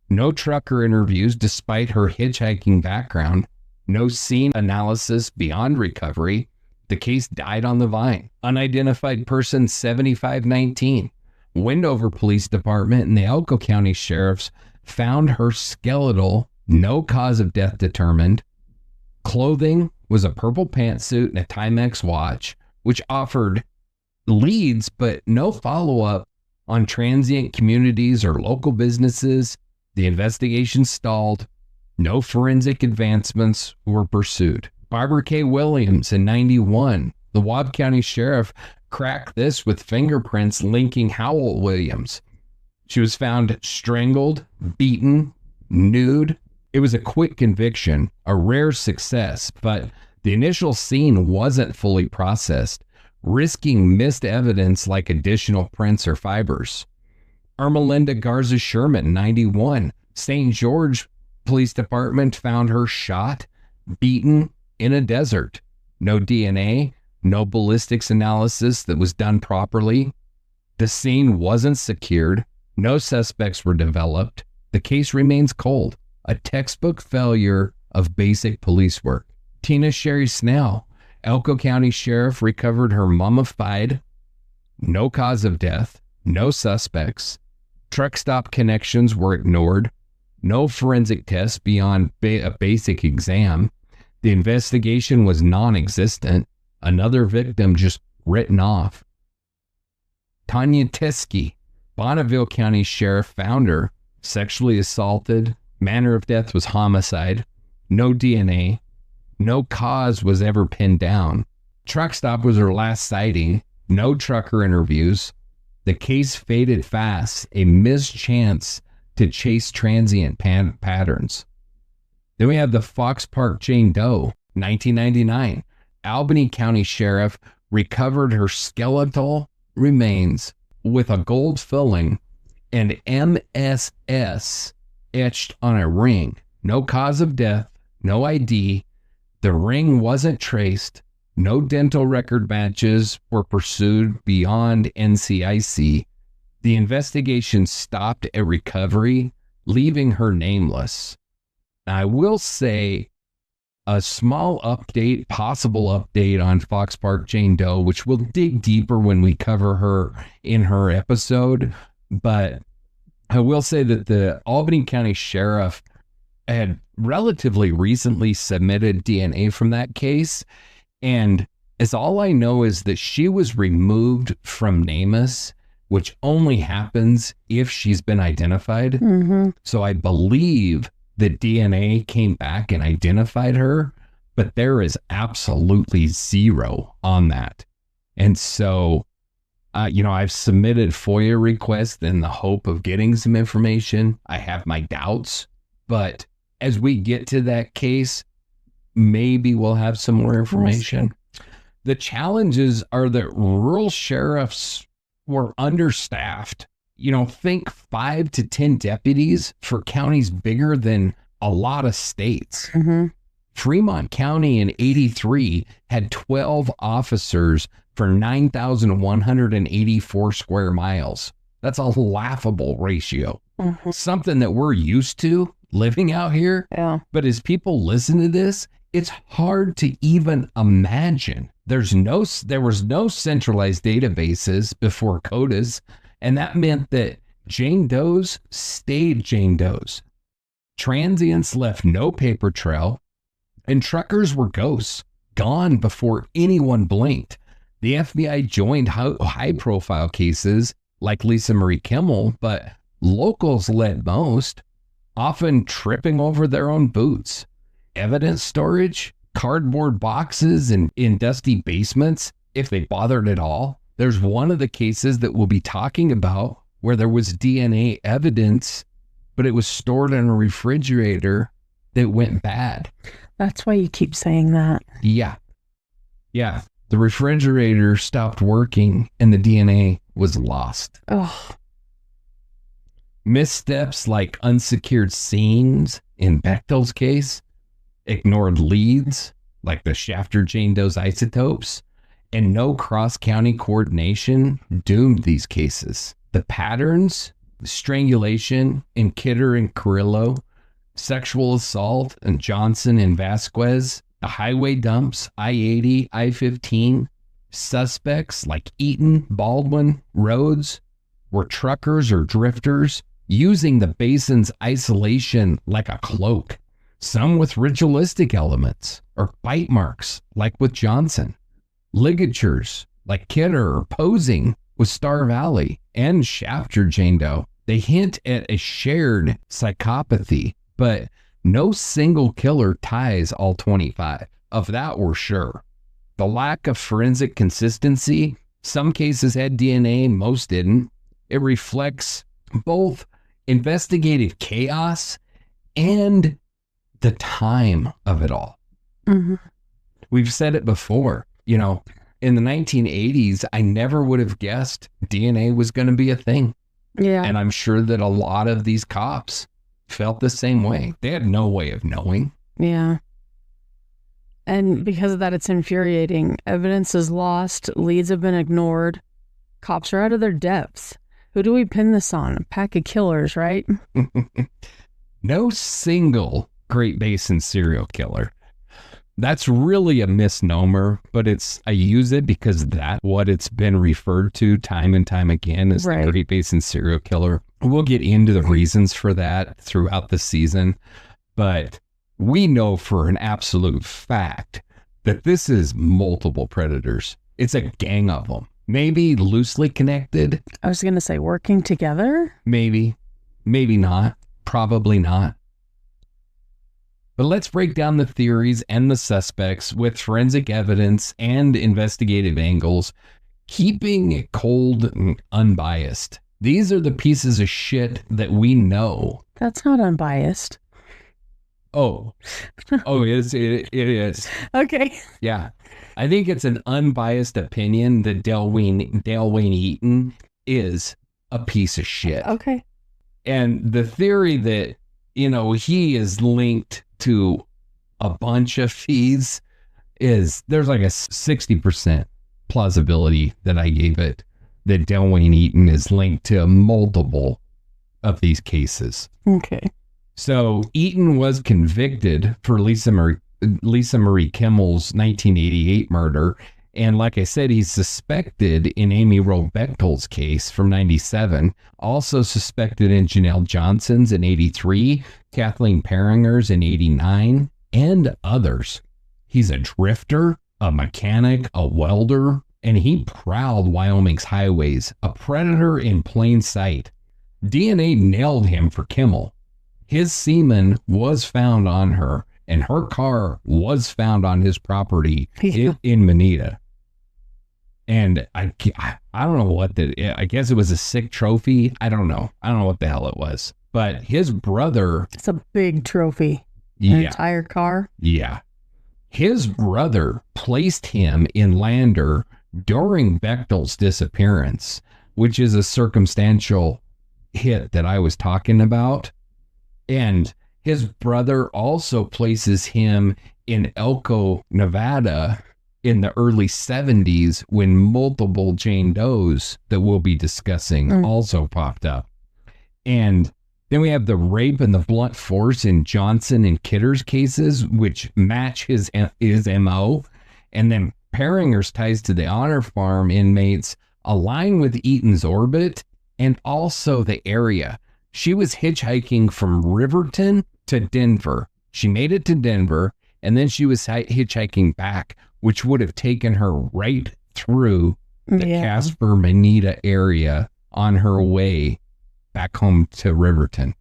[SPEAKER 1] No trucker interviews despite her hitchhiking background. No scene analysis beyond recovery. The case died on the vine. Unidentified person 7519. Wendover Police Department and the Elko County Sheriffs found her skeletal, no cause of death determined. Clothing was a purple pantsuit and a Timex watch, which offered leads but no follow-up on transient communities or local businesses. The investigation stalled. No forensic advancements were pursued. Barbara K. Williams in 91. The Wab County Sheriff cracked this with fingerprints linking Howell Williams. She was found strangled, beaten, nude. It was a quick conviction, a rare success, but the initial scene wasn't fully processed, risking missed evidence like additional prints or fibers. Ermelinda Garza Sherman, 91, St. George Police Department found her shot, beaten in a desert. No DNA, no ballistics analysis that was done properly. The scene wasn't secured. No suspects were developed. The case remains cold, a textbook failure of basic police work. Tina Sherry Snell, Elko County Sheriff, recovered her mummified, no cause of death, no suspects. Truck stop connections were ignored. No forensic tests beyond a basic exam. The investigation was non-existent. Another victim just written off. Tanya Teskey, Bonneville County Sheriff, found her sexually assaulted. Manner of death was homicide. No DNA. No cause was ever pinned down. Truck stop was her last sighting. No trucker interviews. The case faded fast, a missed chance to chase transient patterns. Then we have the Fox Park Jane Doe, 1999. Albany County Sheriff recovered her skeletal remains with a gold filling and MSS etched on a ring. No cause of death, no ID. The ring wasn't traced. No dental record matches were pursued beyond NCIC. The investigation stopped at recovery, leaving her nameless. Now, I will say a small update, possible update on Fox Park Jane Doe, which we'll dig deeper when we cover her in her episode. But I will say that the Albany County Sheriff had relatively recently submitted DNA from that case. And as all I know is that she was removed from NamUs, which only happens if she's been identified.
[SPEAKER 2] Mm-hmm.
[SPEAKER 1] So I believe that DNA came back and identified her, but there is absolutely zero on that. And so, I've submitted FOIA requests in the hope of getting some information. I have my doubts, but as we get to that case, maybe we'll have some more information. The challenges are that rural sheriffs were understaffed. Think 5 to 10 deputies for counties bigger than a lot of states.
[SPEAKER 2] Mm-hmm.
[SPEAKER 1] Fremont County in 83 had 12 officers for 9,184 square miles. That's a laughable ratio.
[SPEAKER 2] Mm-hmm.
[SPEAKER 1] Something that we're used to living out here.
[SPEAKER 2] Yeah.
[SPEAKER 1] But as people listen to this, it's hard to even imagine. There was no centralized databases before CODAs, and that meant that Jane Does stayed Jane Does. Transients left no paper trail, and truckers were ghosts, gone before anyone blinked. The FBI joined high-profile cases like Lisa Marie Kimmel, but locals led most, often tripping over their own boots. Evidence storage, cardboard boxes in dusty basements, if they bothered at all. There's one of the cases that we'll be talking about where there was DNA evidence, but it was stored in a refrigerator that went bad.
[SPEAKER 2] That's why you keep saying that.
[SPEAKER 1] Yeah. The refrigerator stopped working and the DNA was lost.
[SPEAKER 2] Oh.
[SPEAKER 1] Missteps like unsecured seams in Bechtel's case, ignored leads like the Shafter Jane Doe's isotopes, and no cross-county coordination doomed these cases. The patterns, strangulation in Kidder and Carrillo, sexual assault in Johnson and Vasquez, the highway dumps, I-80, I-15, suspects like Eaton, Baldwin, Rhodes, were truckers or drifters using the Basin's isolation like a cloak, some with ritualistic elements or bite marks like with Johnson, ligatures like Kidder or posing with Star Valley and Shafter Jane Doe. They hint at a shared psychopathy, but no single killer ties all 25. Of that, we're sure. The lack of forensic consistency, some cases had DNA, most didn't. It reflects both investigative chaos and the time of it all.
[SPEAKER 2] Mm-hmm.
[SPEAKER 1] We've said it before, you know, in the 1980s, I never would have guessed DNA was going to be a thing.
[SPEAKER 2] Yeah.
[SPEAKER 1] And I'm sure that a lot of these cops felt the same way. They had no way of knowing.
[SPEAKER 2] Yeah. And because of that, it's infuriating. Evidence is lost. Leads have been ignored. Cops are out of their depths. Who do we pin this on? A pack of killers, right?
[SPEAKER 1] No single Great Basin serial killer. That's really a misnomer, but I use it because that's what it's been referred to time and time again as the Great Basin serial killer. We'll get into the reasons for that throughout the season, but we know for an absolute fact that this is multiple predators. It's a gang of them. Maybe loosely connected.
[SPEAKER 2] I was going to say working together.
[SPEAKER 1] Maybe not. Probably not. But let's break down the theories and the suspects with forensic evidence and investigative angles, keeping it cold and unbiased. These are the pieces of shit that we know. That's
[SPEAKER 2] not unbiased.
[SPEAKER 1] Oh, it is.
[SPEAKER 2] Okay.
[SPEAKER 1] Yeah. I think it's an unbiased opinion that Dale Wayne Eaton is a piece of shit.
[SPEAKER 2] Okay.
[SPEAKER 1] And the theory that, you know, he is linked to a bunch of fees there's like a 60% plausibility that I gave it that Dale Wayne Eaton is linked to multiple of these cases.
[SPEAKER 2] Okay.
[SPEAKER 1] So Eaton was convicted for Lisa Marie Kimmel's 1988 murder. And like I said, he's suspected in Amy Roe Bechtel's case from 97, also suspected in Janelle Johnson's in 83, Kathleen Perringer's in 89, and others. He's a drifter, a mechanic, a welder, and he prowled Wyoming's highways, a predator in plain sight. DNA nailed him for Kimmel. His semen was found on her, and her car was found on his property in Manita. And I don't know what I guess it was a sick trophy. I don't know what the hell it was. But his brother.
[SPEAKER 2] It's a big trophy. Yeah. An entire car.
[SPEAKER 1] Yeah. His brother placed him in Lander during Bechtel's disappearance, which is a circumstantial hit that I was talking about. And his brother also places him in Elko, Nevada in the early 70s when multiple Jane Does that we'll be discussing also popped up. And then we have the rape and the blunt force in Johnson and Kidder's cases, which match his MO. And then Perringer's ties to the Honor Farm inmates align with Eaton's orbit and also the area. She was hitchhiking from Riverton to Denver. She made it to Denver, and then she was hitchhiking back, which would have taken her right through the Casper Manita area on her way back home to Riverton.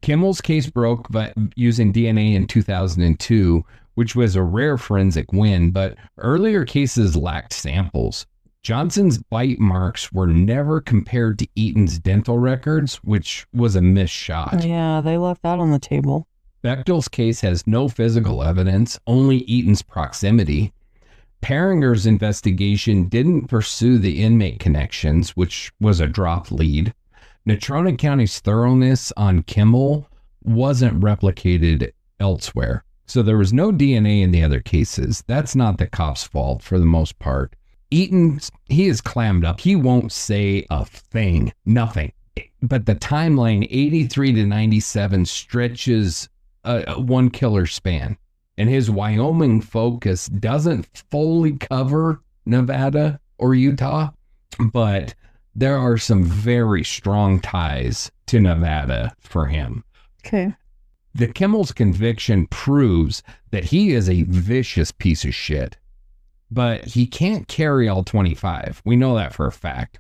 [SPEAKER 1] Kimmel's case broke by using DNA in 2002, which was a rare forensic win, but earlier cases lacked samples. Johnson's bite marks were never compared to Eaton's dental records, which was a missed shot.
[SPEAKER 2] Yeah, they left that on the table.
[SPEAKER 1] Bechtel's case has no physical evidence, only Eaton's proximity. Perringer's investigation didn't pursue the inmate connections, which was a dropped lead. Natrona County's thoroughness on Kimmel wasn't replicated elsewhere. So there was no DNA in the other cases. That's not the cop's fault for the most part. Eaton, he is clammed up. He won't say a thing, nothing. But the timeline, 83 to 97, stretches a one killer span. And his Wyoming focus doesn't fully cover Nevada or Utah, but there are some very strong ties to Nevada for him.
[SPEAKER 2] Okay.
[SPEAKER 1] The Kimmel's conviction proves that he is a vicious piece of shit, but he can't carry all 25. We know that for a fact.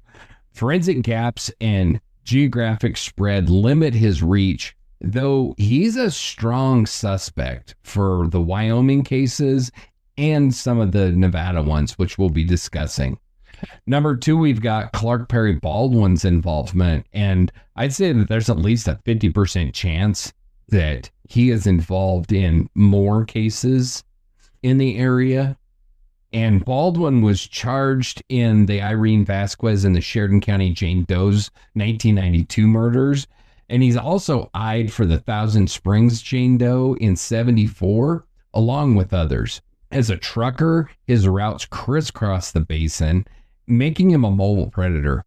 [SPEAKER 1] Forensic gaps and geographic spread limit his reach, though he's a strong suspect for the Wyoming cases and some of the Nevada ones, which we'll be discussing. Number 2, we've got Clark Perry Baldwin's involvement. And I'd say that there's at least a 50% chance that he is involved in more cases in the area. And Baldwin was charged in the Irene Vasquez and the Sheridan County Jane Doe's 1992 murders. And he's also eyed for the Thousand Springs Jane Doe in 74, along with others. As a trucker, his routes crisscross the Basin, making him a mobile predator.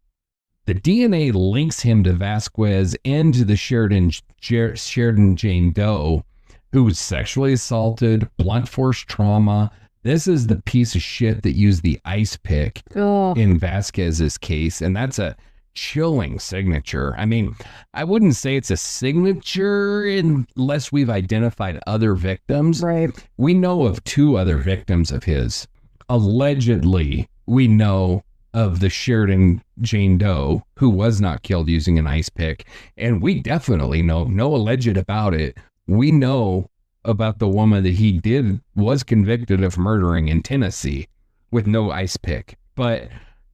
[SPEAKER 1] The DNA links him to Vasquez and to the Sheridan Jane Doe, who was sexually assaulted, blunt force trauma. This is the piece of shit that used the ice pick in Vasquez's case, and that's a chilling signature. I mean, I wouldn't say it's a signature unless we've identified other victims.
[SPEAKER 2] Right.
[SPEAKER 1] We know of 2 other victims of his. Allegedly, we know of the Sheridan Jane Doe, who was not killed using an ice pick. And we definitely know, no alleged about it, we know about the woman that was convicted of murdering in Tennessee with no ice pick. But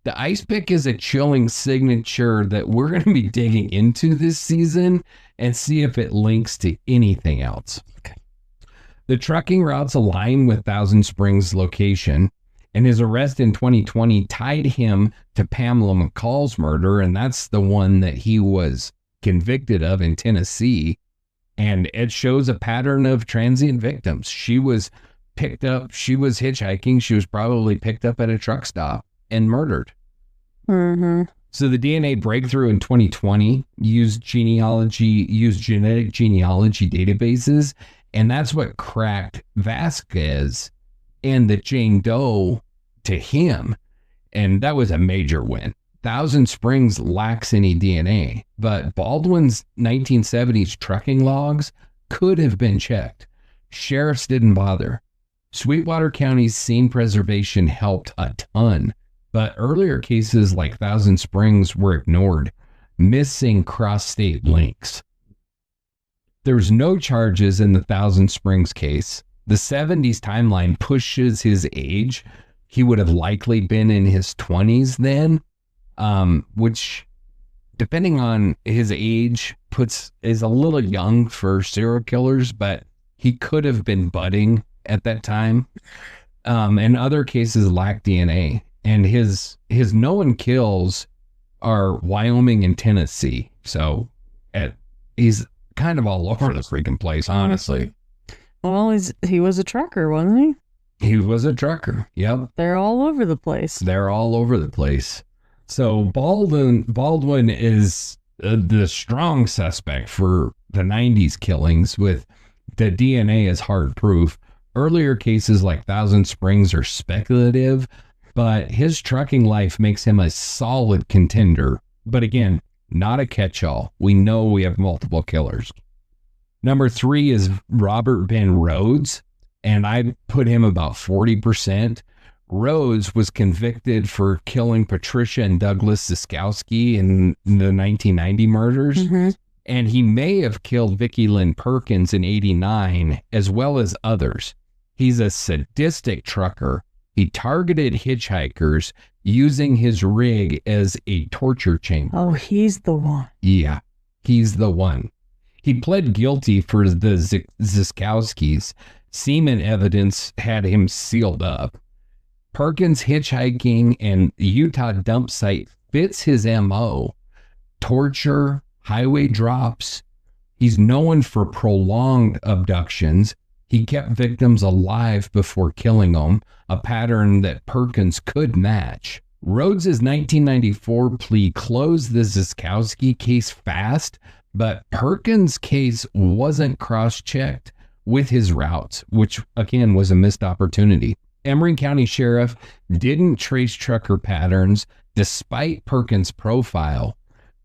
[SPEAKER 1] the ice pick is a chilling signature that we're going to be digging into this season and see if it links to anything else. Okay. The trucking routes align with Thousand Springs' location, and his arrest in 2020 tied him to Pamela McCall's murder, and that's the one that he was convicted of in Tennessee. And it shows a pattern of transient victims. She was picked up, she was hitchhiking, she was probably picked up at a truck stop and murdered.
[SPEAKER 2] Mm-hmm.
[SPEAKER 1] So the DNA breakthrough in 2020 used genetic genealogy databases, and that's what cracked Vasquez and the Jane Doe to him. And that was a major win. Thousand Springs lacks any DNA, but Baldwin's 1970s trucking logs could have been checked. Sheriffs didn't bother. Sweetwater County's scene preservation helped a ton, but earlier cases like Thousand Springs were ignored, missing cross-state links. There was no charges in the Thousand Springs case. The 70s timeline pushes his age. He would have likely been in his 20s then. Which, depending on his age, is a little young for serial killers, but he could have been budding at that time. And other cases lack DNA. And his known kills are Wyoming and Tennessee. So he's kind of all over the freaking place, honestly.
[SPEAKER 2] Well, he was a trucker, wasn't he?
[SPEAKER 1] He was a trucker. Yep.
[SPEAKER 2] They're all over the place.
[SPEAKER 1] They're all over the place. So Baldwin is the strong suspect for the 90s killings, with the DNA as hard proof. Earlier cases like Thousand Springs are speculative, but his trucking life makes him a solid contender. But again, not a catch-all. We know we have multiple killers. Number 3 is Robert Ben Rhodes, and I put him about 40%. Rhodes was convicted for killing Patricia and Douglas Ziskowski in the 1990 murders. Mm-hmm. And he may have killed Vicki Lynn Perkins in 89, as well as others. He's a sadistic trucker. He targeted hitchhikers using his rig as a torture chamber.
[SPEAKER 2] Oh, he's the one.
[SPEAKER 1] Yeah, he's the one. He pled guilty for the Ziskowskis. Semen evidence had him sealed up. Perkins' hitchhiking and Utah dump site fits his MO. Torture, highway drops. He's known for prolonged abductions. He kept victims alive before killing them, a pattern that Perkins could match. Rhodes' 1994 plea closed the Ziskowski case fast, but Perkins' case wasn't cross-checked with his routes, which again was a missed opportunity. Emory County Sheriff didn't trace trucker patterns despite Perkins' profile.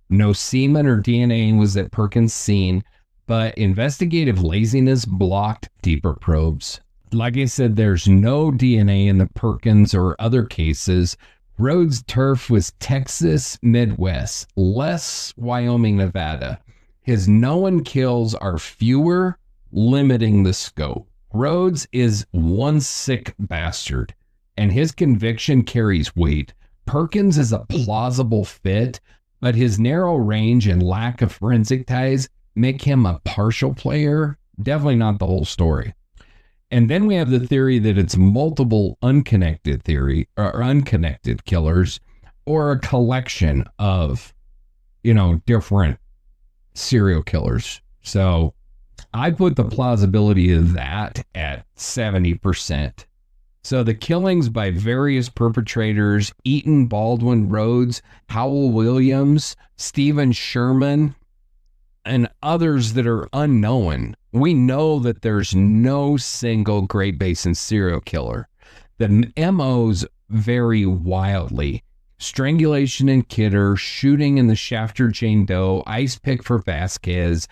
[SPEAKER 1] No semen or DNA was at Perkins' scene, but investigative laziness blocked deeper probes. Like I said, there's no DNA in the Perkins or other cases. Rhodes' turf was Texas Midwest, less Wyoming, Nevada. His known kills are fewer, limiting the scope. Rhodes is one sick bastard, and his conviction carries weight. Perkins is a plausible fit, but his narrow range and lack of forensic ties make him a partial player, definitely not the whole story. And then we have the theory that it's multiple unconnected killers, or a collection of, different serial killers. So I put the plausibility of that at 70%. So the killings by various perpetrators, Eaton, Baldwin, Rhodes, Howell Williams, Stephen Sherman, and others that are unknown. We know that there's no single Great Basin serial killer. The MOs vary wildly. Strangulation in Kidder, shooting in the Shafter Jane Doe, ice pick for Vasquez,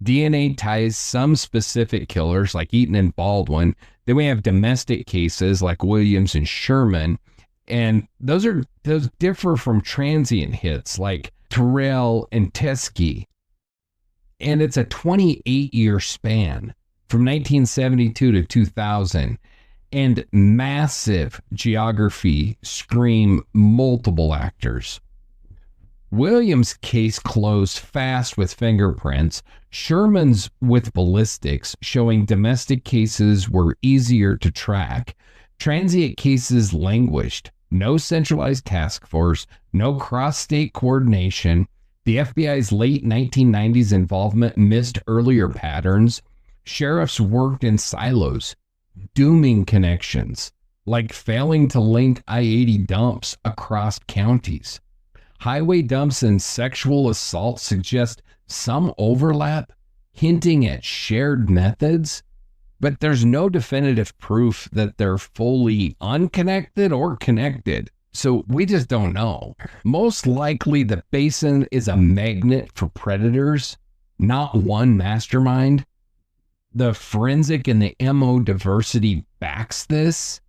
[SPEAKER 1] DNA ties some specific killers like Eaton and Baldwin. Then we have domestic cases like Williams and Sherman. And those differ from transient hits like Terrell and Teskey. And it's a 28-year span from 1972 to 2000. And massive geography scream multiple actors. Williams' case closed fast with fingerprints. Sherman's with ballistics, showing domestic cases were easier to track. Transient cases languished. No centralized task force, no cross-state coordination. The FBI's late 1990s involvement missed earlier patterns. Sheriffs worked in silos, dooming connections, like failing to link I-80 dumps across counties. Highway dumps and sexual assault suggest some overlap, hinting at shared methods, but there's no definitive proof that they're fully unconnected or connected. So we just don't know. Most likely the Basin is a magnet for predators, not one mastermind. The forensic and the MO diversity backs this,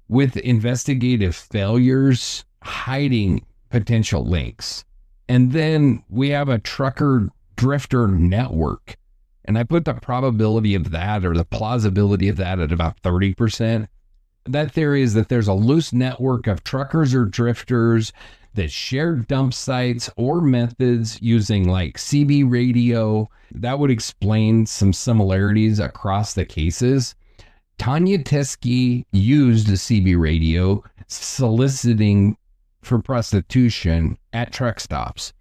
[SPEAKER 1] with investigative failures hiding potential links. And then we have a trucker drifter network. And I put the probability of that, or the plausibility of that, at about 30%. That theory is that there's a loose network of truckers or drifters that share dump sites or methods using like CB radio. That would explain some similarities across the cases. Tanya Teskey used the CB radio, soliciting for prostitution at truck stops.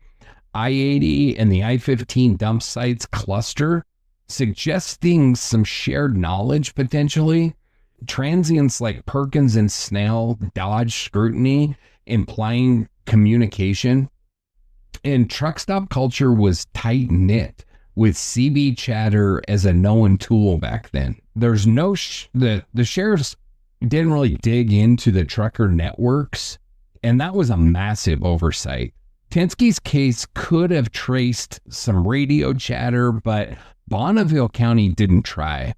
[SPEAKER 1] I-80 and the I-15 dump sites cluster, suggesting some shared knowledge potentially. Transients like Perkins and Snell dodge scrutiny, implying communication. And truck stop culture was tight-knit, with CB chatter as a known tool back then. There's no the sheriffs didn't really dig into the trucker networks, and that was a massive oversight. Teskey's case could have traced some radio chatter, but Bonneville County didn't try.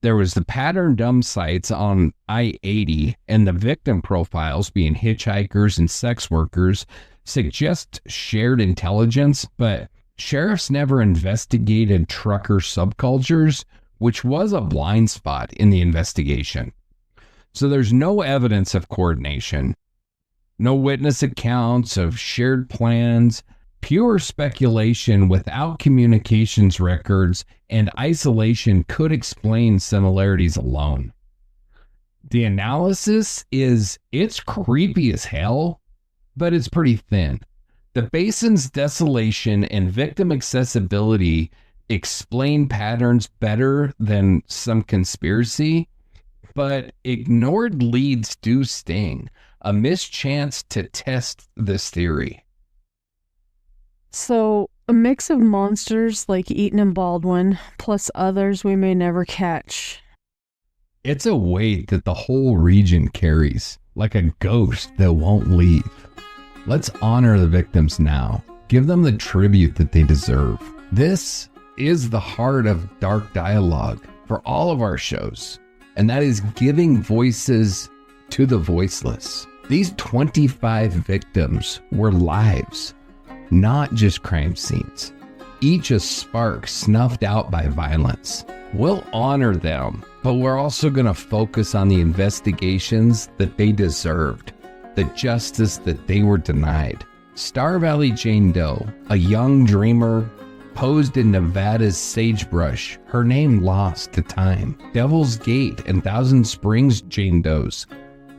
[SPEAKER 1] There was the pattern dump sites on I-80, and the victim profiles, being hitchhikers and sex workers, suggest shared intelligence, but sheriffs never investigated trucker subcultures, which was a blind spot in the investigation. So there's no evidence of coordination, no witness accounts of shared plans, pure speculation without communications records, and isolation could explain similarities alone. The analysis it's creepy as hell, but it's pretty thin. The Basin's desolation and victim accessibility explain patterns better than some conspiracy, but ignored leads do sting. A missed chance to test this theory.
[SPEAKER 2] So, a mix of monsters like Eaton and Baldwin, plus others we may never catch.
[SPEAKER 1] It's a weight that the whole region carries, like a ghost that won't leave. Let's honor the victims now. Give them the tribute that they deserve. This is the heart of Dark Dialogue for all of our shows, and that is giving voices to the voiceless. These 25 victims were lives, not just crime scenes. Each a spark snuffed out by violence. We'll honor them, but we're also going to focus on the investigations that they deserved. the justice that they were denied. Star Valley Jane Doe, a young dreamer, posed in Nevada's sagebrush, her name lost to time. Devil's Gate and Thousand Springs Jane Does,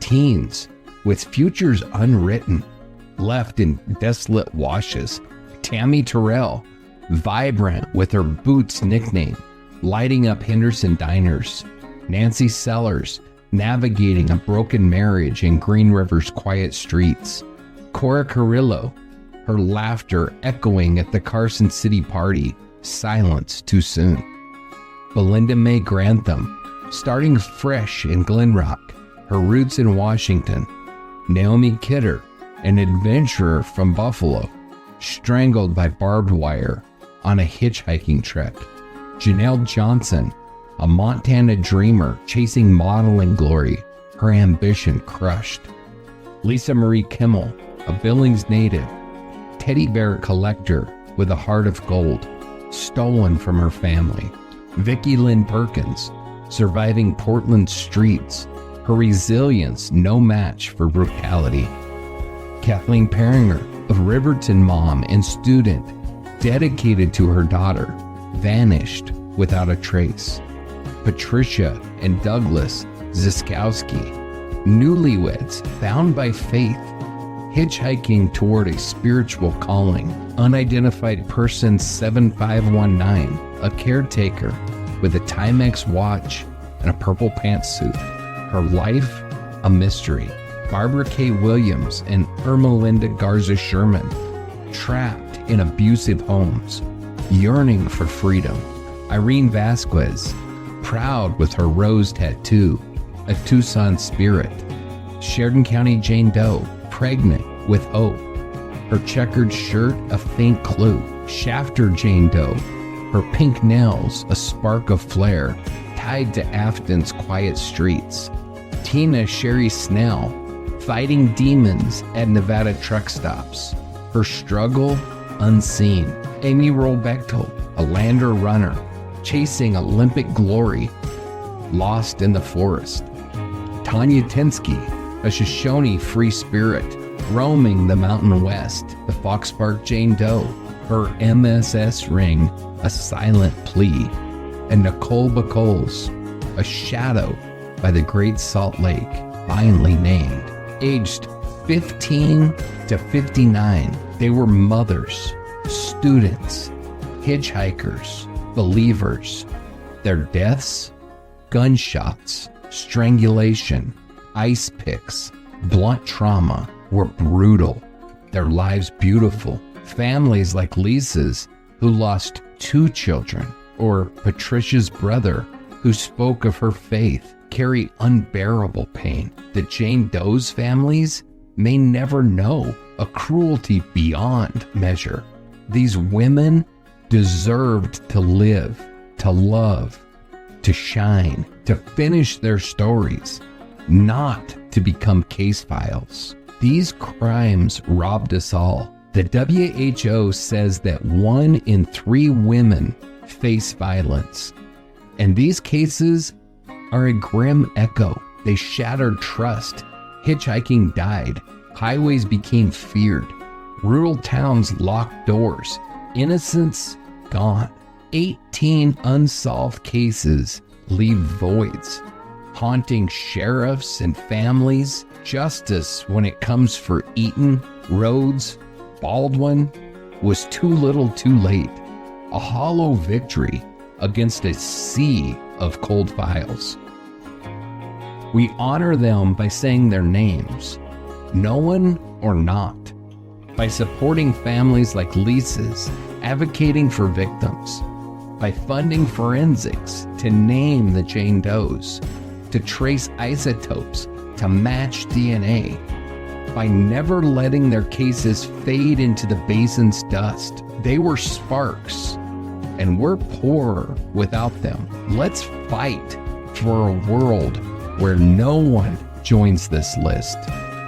[SPEAKER 1] teens with futures unwritten, left in desolate washes. Tammy Terrell, vibrant with her Boots nickname, lighting up Henderson diners. Nancy Sellers, navigating a broken marriage in Green River's quiet streets. Cora Carrillo, her laughter echoing at the Carson City party, silenced too soon. Belinda May Grantham, starting fresh in Glen Rock, her roots in Washington. Naomi Kidder, an adventurer from Buffalo, strangled by barbed wire on a hitchhiking trek. Janelle Johnson, a Montana dreamer chasing modeling glory, her ambition crushed. Lisa Marie Kimmel, a Billings native, teddy bear collector with a heart of gold, stolen from her family. Vicki Lynn Perkins, surviving Portland streets, her resilience no match for brutality. Kathleen Peringer, a Riverton mom and student dedicated to her daughter, vanished without a trace. Patricia and Douglas Ziskowski, newlyweds bound by faith, hitchhiking toward a spiritual calling. Unidentified person 7519, a caretaker with a Timex watch and a purple pantsuit. Her life, a mystery. Barbara K. Williams and Ermelinda Garza Sherman, trapped in abusive homes, yearning for freedom. Irene Vasquez, proud with her rose tattoo, a Tucson spirit. Sheridan County Jane Doe, pregnant with hope, her checkered shirt a faint clue. Shafter Jane Doe, her pink nails a spark of flair, tied to Afton's quiet streets. Tina Sherry Snell, fighting demons at Nevada truck stops, her struggle unseen. Amy Roll-Bechtel, a Lander runner, chasing Olympic glory, lost in the forest. Tanya Tinsky, a Shoshone free spirit, roaming the Mountain West. The Fox Park Jane Doe, her MSS ring a silent plea. And Nicole Bacoles, a shadow by the Great Salt Lake, finally named. Aged 15 to 59, they were mothers, students, hitchhikers, believers. Their deaths? Gunshots, strangulation, ice picks, blunt trauma were brutal. Their lives beautiful. Families like Lisa's, who lost 2 children, or Patricia's brother, who spoke of her faith, carry unbearable pain that Jane Doe's families may never know, a cruelty beyond measure. These women deserved to live, to love, to shine, to finish their stories, not to become case files. These crimes robbed us all. The WHO says that 1 in 3 women face violence, and these cases are a grim echo. They shattered trust. Hitchhiking died. Highways became feared. Rural towns locked doors. Innocence gone. 18 unsolved cases leave voids, haunting sheriffs and families. Justice, when it comes for Eaton, Rhodes, Baldwin, was too little too late. A hollow victory against a sea of cold files. We honor them by saying their names, known or not, by supporting families like Lisa's, advocating for victims, by funding forensics to name the Jane Does, to trace isotopes, to match DNA, by never letting their cases fade into the Basin's dust. They were sparks, and we're poor without them. Let's fight for a world where no one joins this list,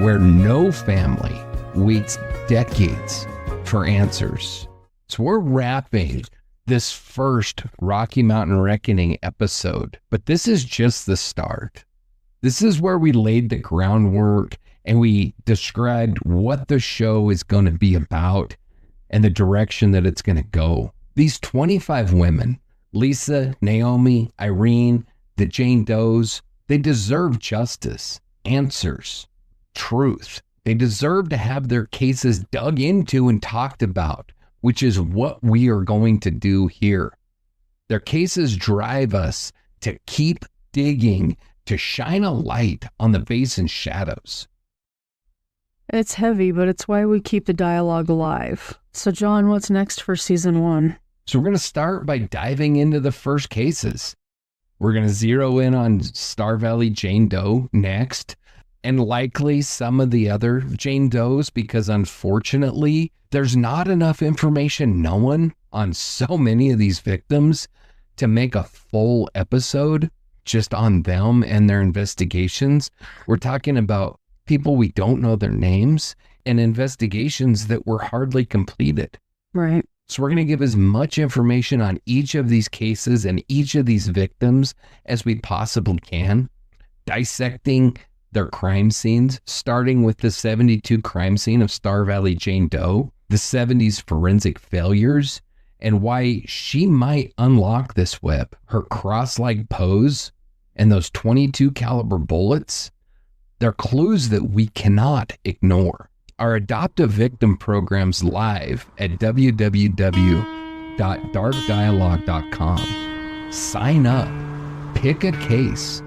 [SPEAKER 1] where no family waits decades for answers. So we're wrapping this first Rocky Mountain Reckoning episode, but this is just the start. This is where we laid the groundwork and we described what the show is going to be about and the direction that it's going to go. These 25 women, Lisa, Naomi, Irene, the Jane Does, they deserve justice, answers, truth. They deserve to have their cases dug into and talked about, which is what we are going to do here. Their cases drive us to keep digging, to shine a light on the Basin shadows.
[SPEAKER 2] It's heavy, but it's why we keep the dialogue alive. So, John, what's next for season 1?
[SPEAKER 1] So we're going to start by diving into the first cases. We're going to zero in on Star Valley Jane Doe next, and likely some of the other Jane Does, because unfortunately, there's not enough information known on so many of these victims to make a full episode just on them and their investigations. We're talking about people we don't know their names and investigations that were hardly completed.
[SPEAKER 2] Right.
[SPEAKER 1] So we're going to give as much information on each of these cases and each of these victims as we possibly can, dissecting their crime scenes, starting with the 72 crime scene of Star Valley Jane Doe, the 70s forensic failures, and why she might unlock this web. Her cross-like pose and those .22 caliber bullets, they're clues that we cannot ignore. Our adoptive victim program's live at www.darkdialogue.com. Sign up, pick a case,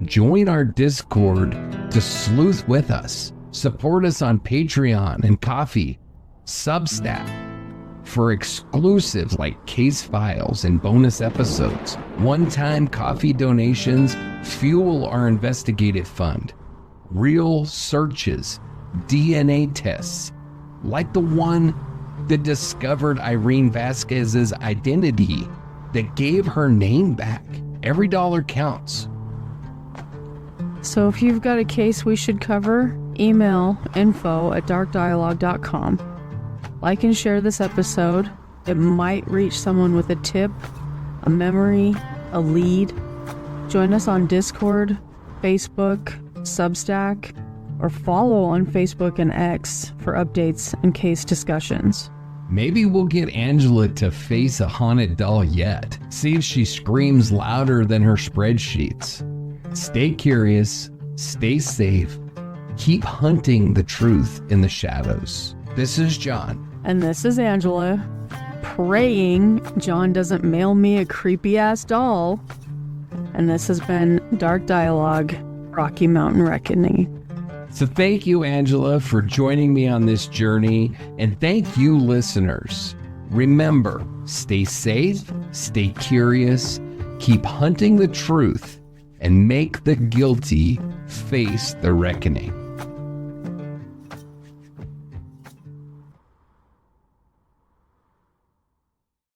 [SPEAKER 1] join our Discord to sleuth with us, support us on Patreon and Coffee, Substack for exclusives like case files and bonus episodes. One-time coffee donations fuel our investigative fund. Real searches, DNA tests, like the one that discovered Irene Vasquez's identity, that gave her name back. Every dollar counts.
[SPEAKER 2] So if you've got a case we should cover, email info@darkdialogue.com. Like and share this episode. It might reach someone with a tip, a memory, a lead. Join us on Discord, Facebook, Substack, or follow on Facebook and X for updates and case discussions.
[SPEAKER 1] Maybe we'll get Angela to face a haunted doll yet. See if she screams louder than her spreadsheets. Stay curious, stay safe, keep hunting the truth in the shadows. This is John.
[SPEAKER 2] And this is Angela, praying John doesn't mail me a creepy-ass doll. And this has been Dark Dialogue, Rocky Mountain Reckoning.
[SPEAKER 1] So thank you, Angela, for joining me on this journey. And thank you, listeners. Remember, stay safe, stay curious, keep hunting the truth, and make the guilty face the reckoning.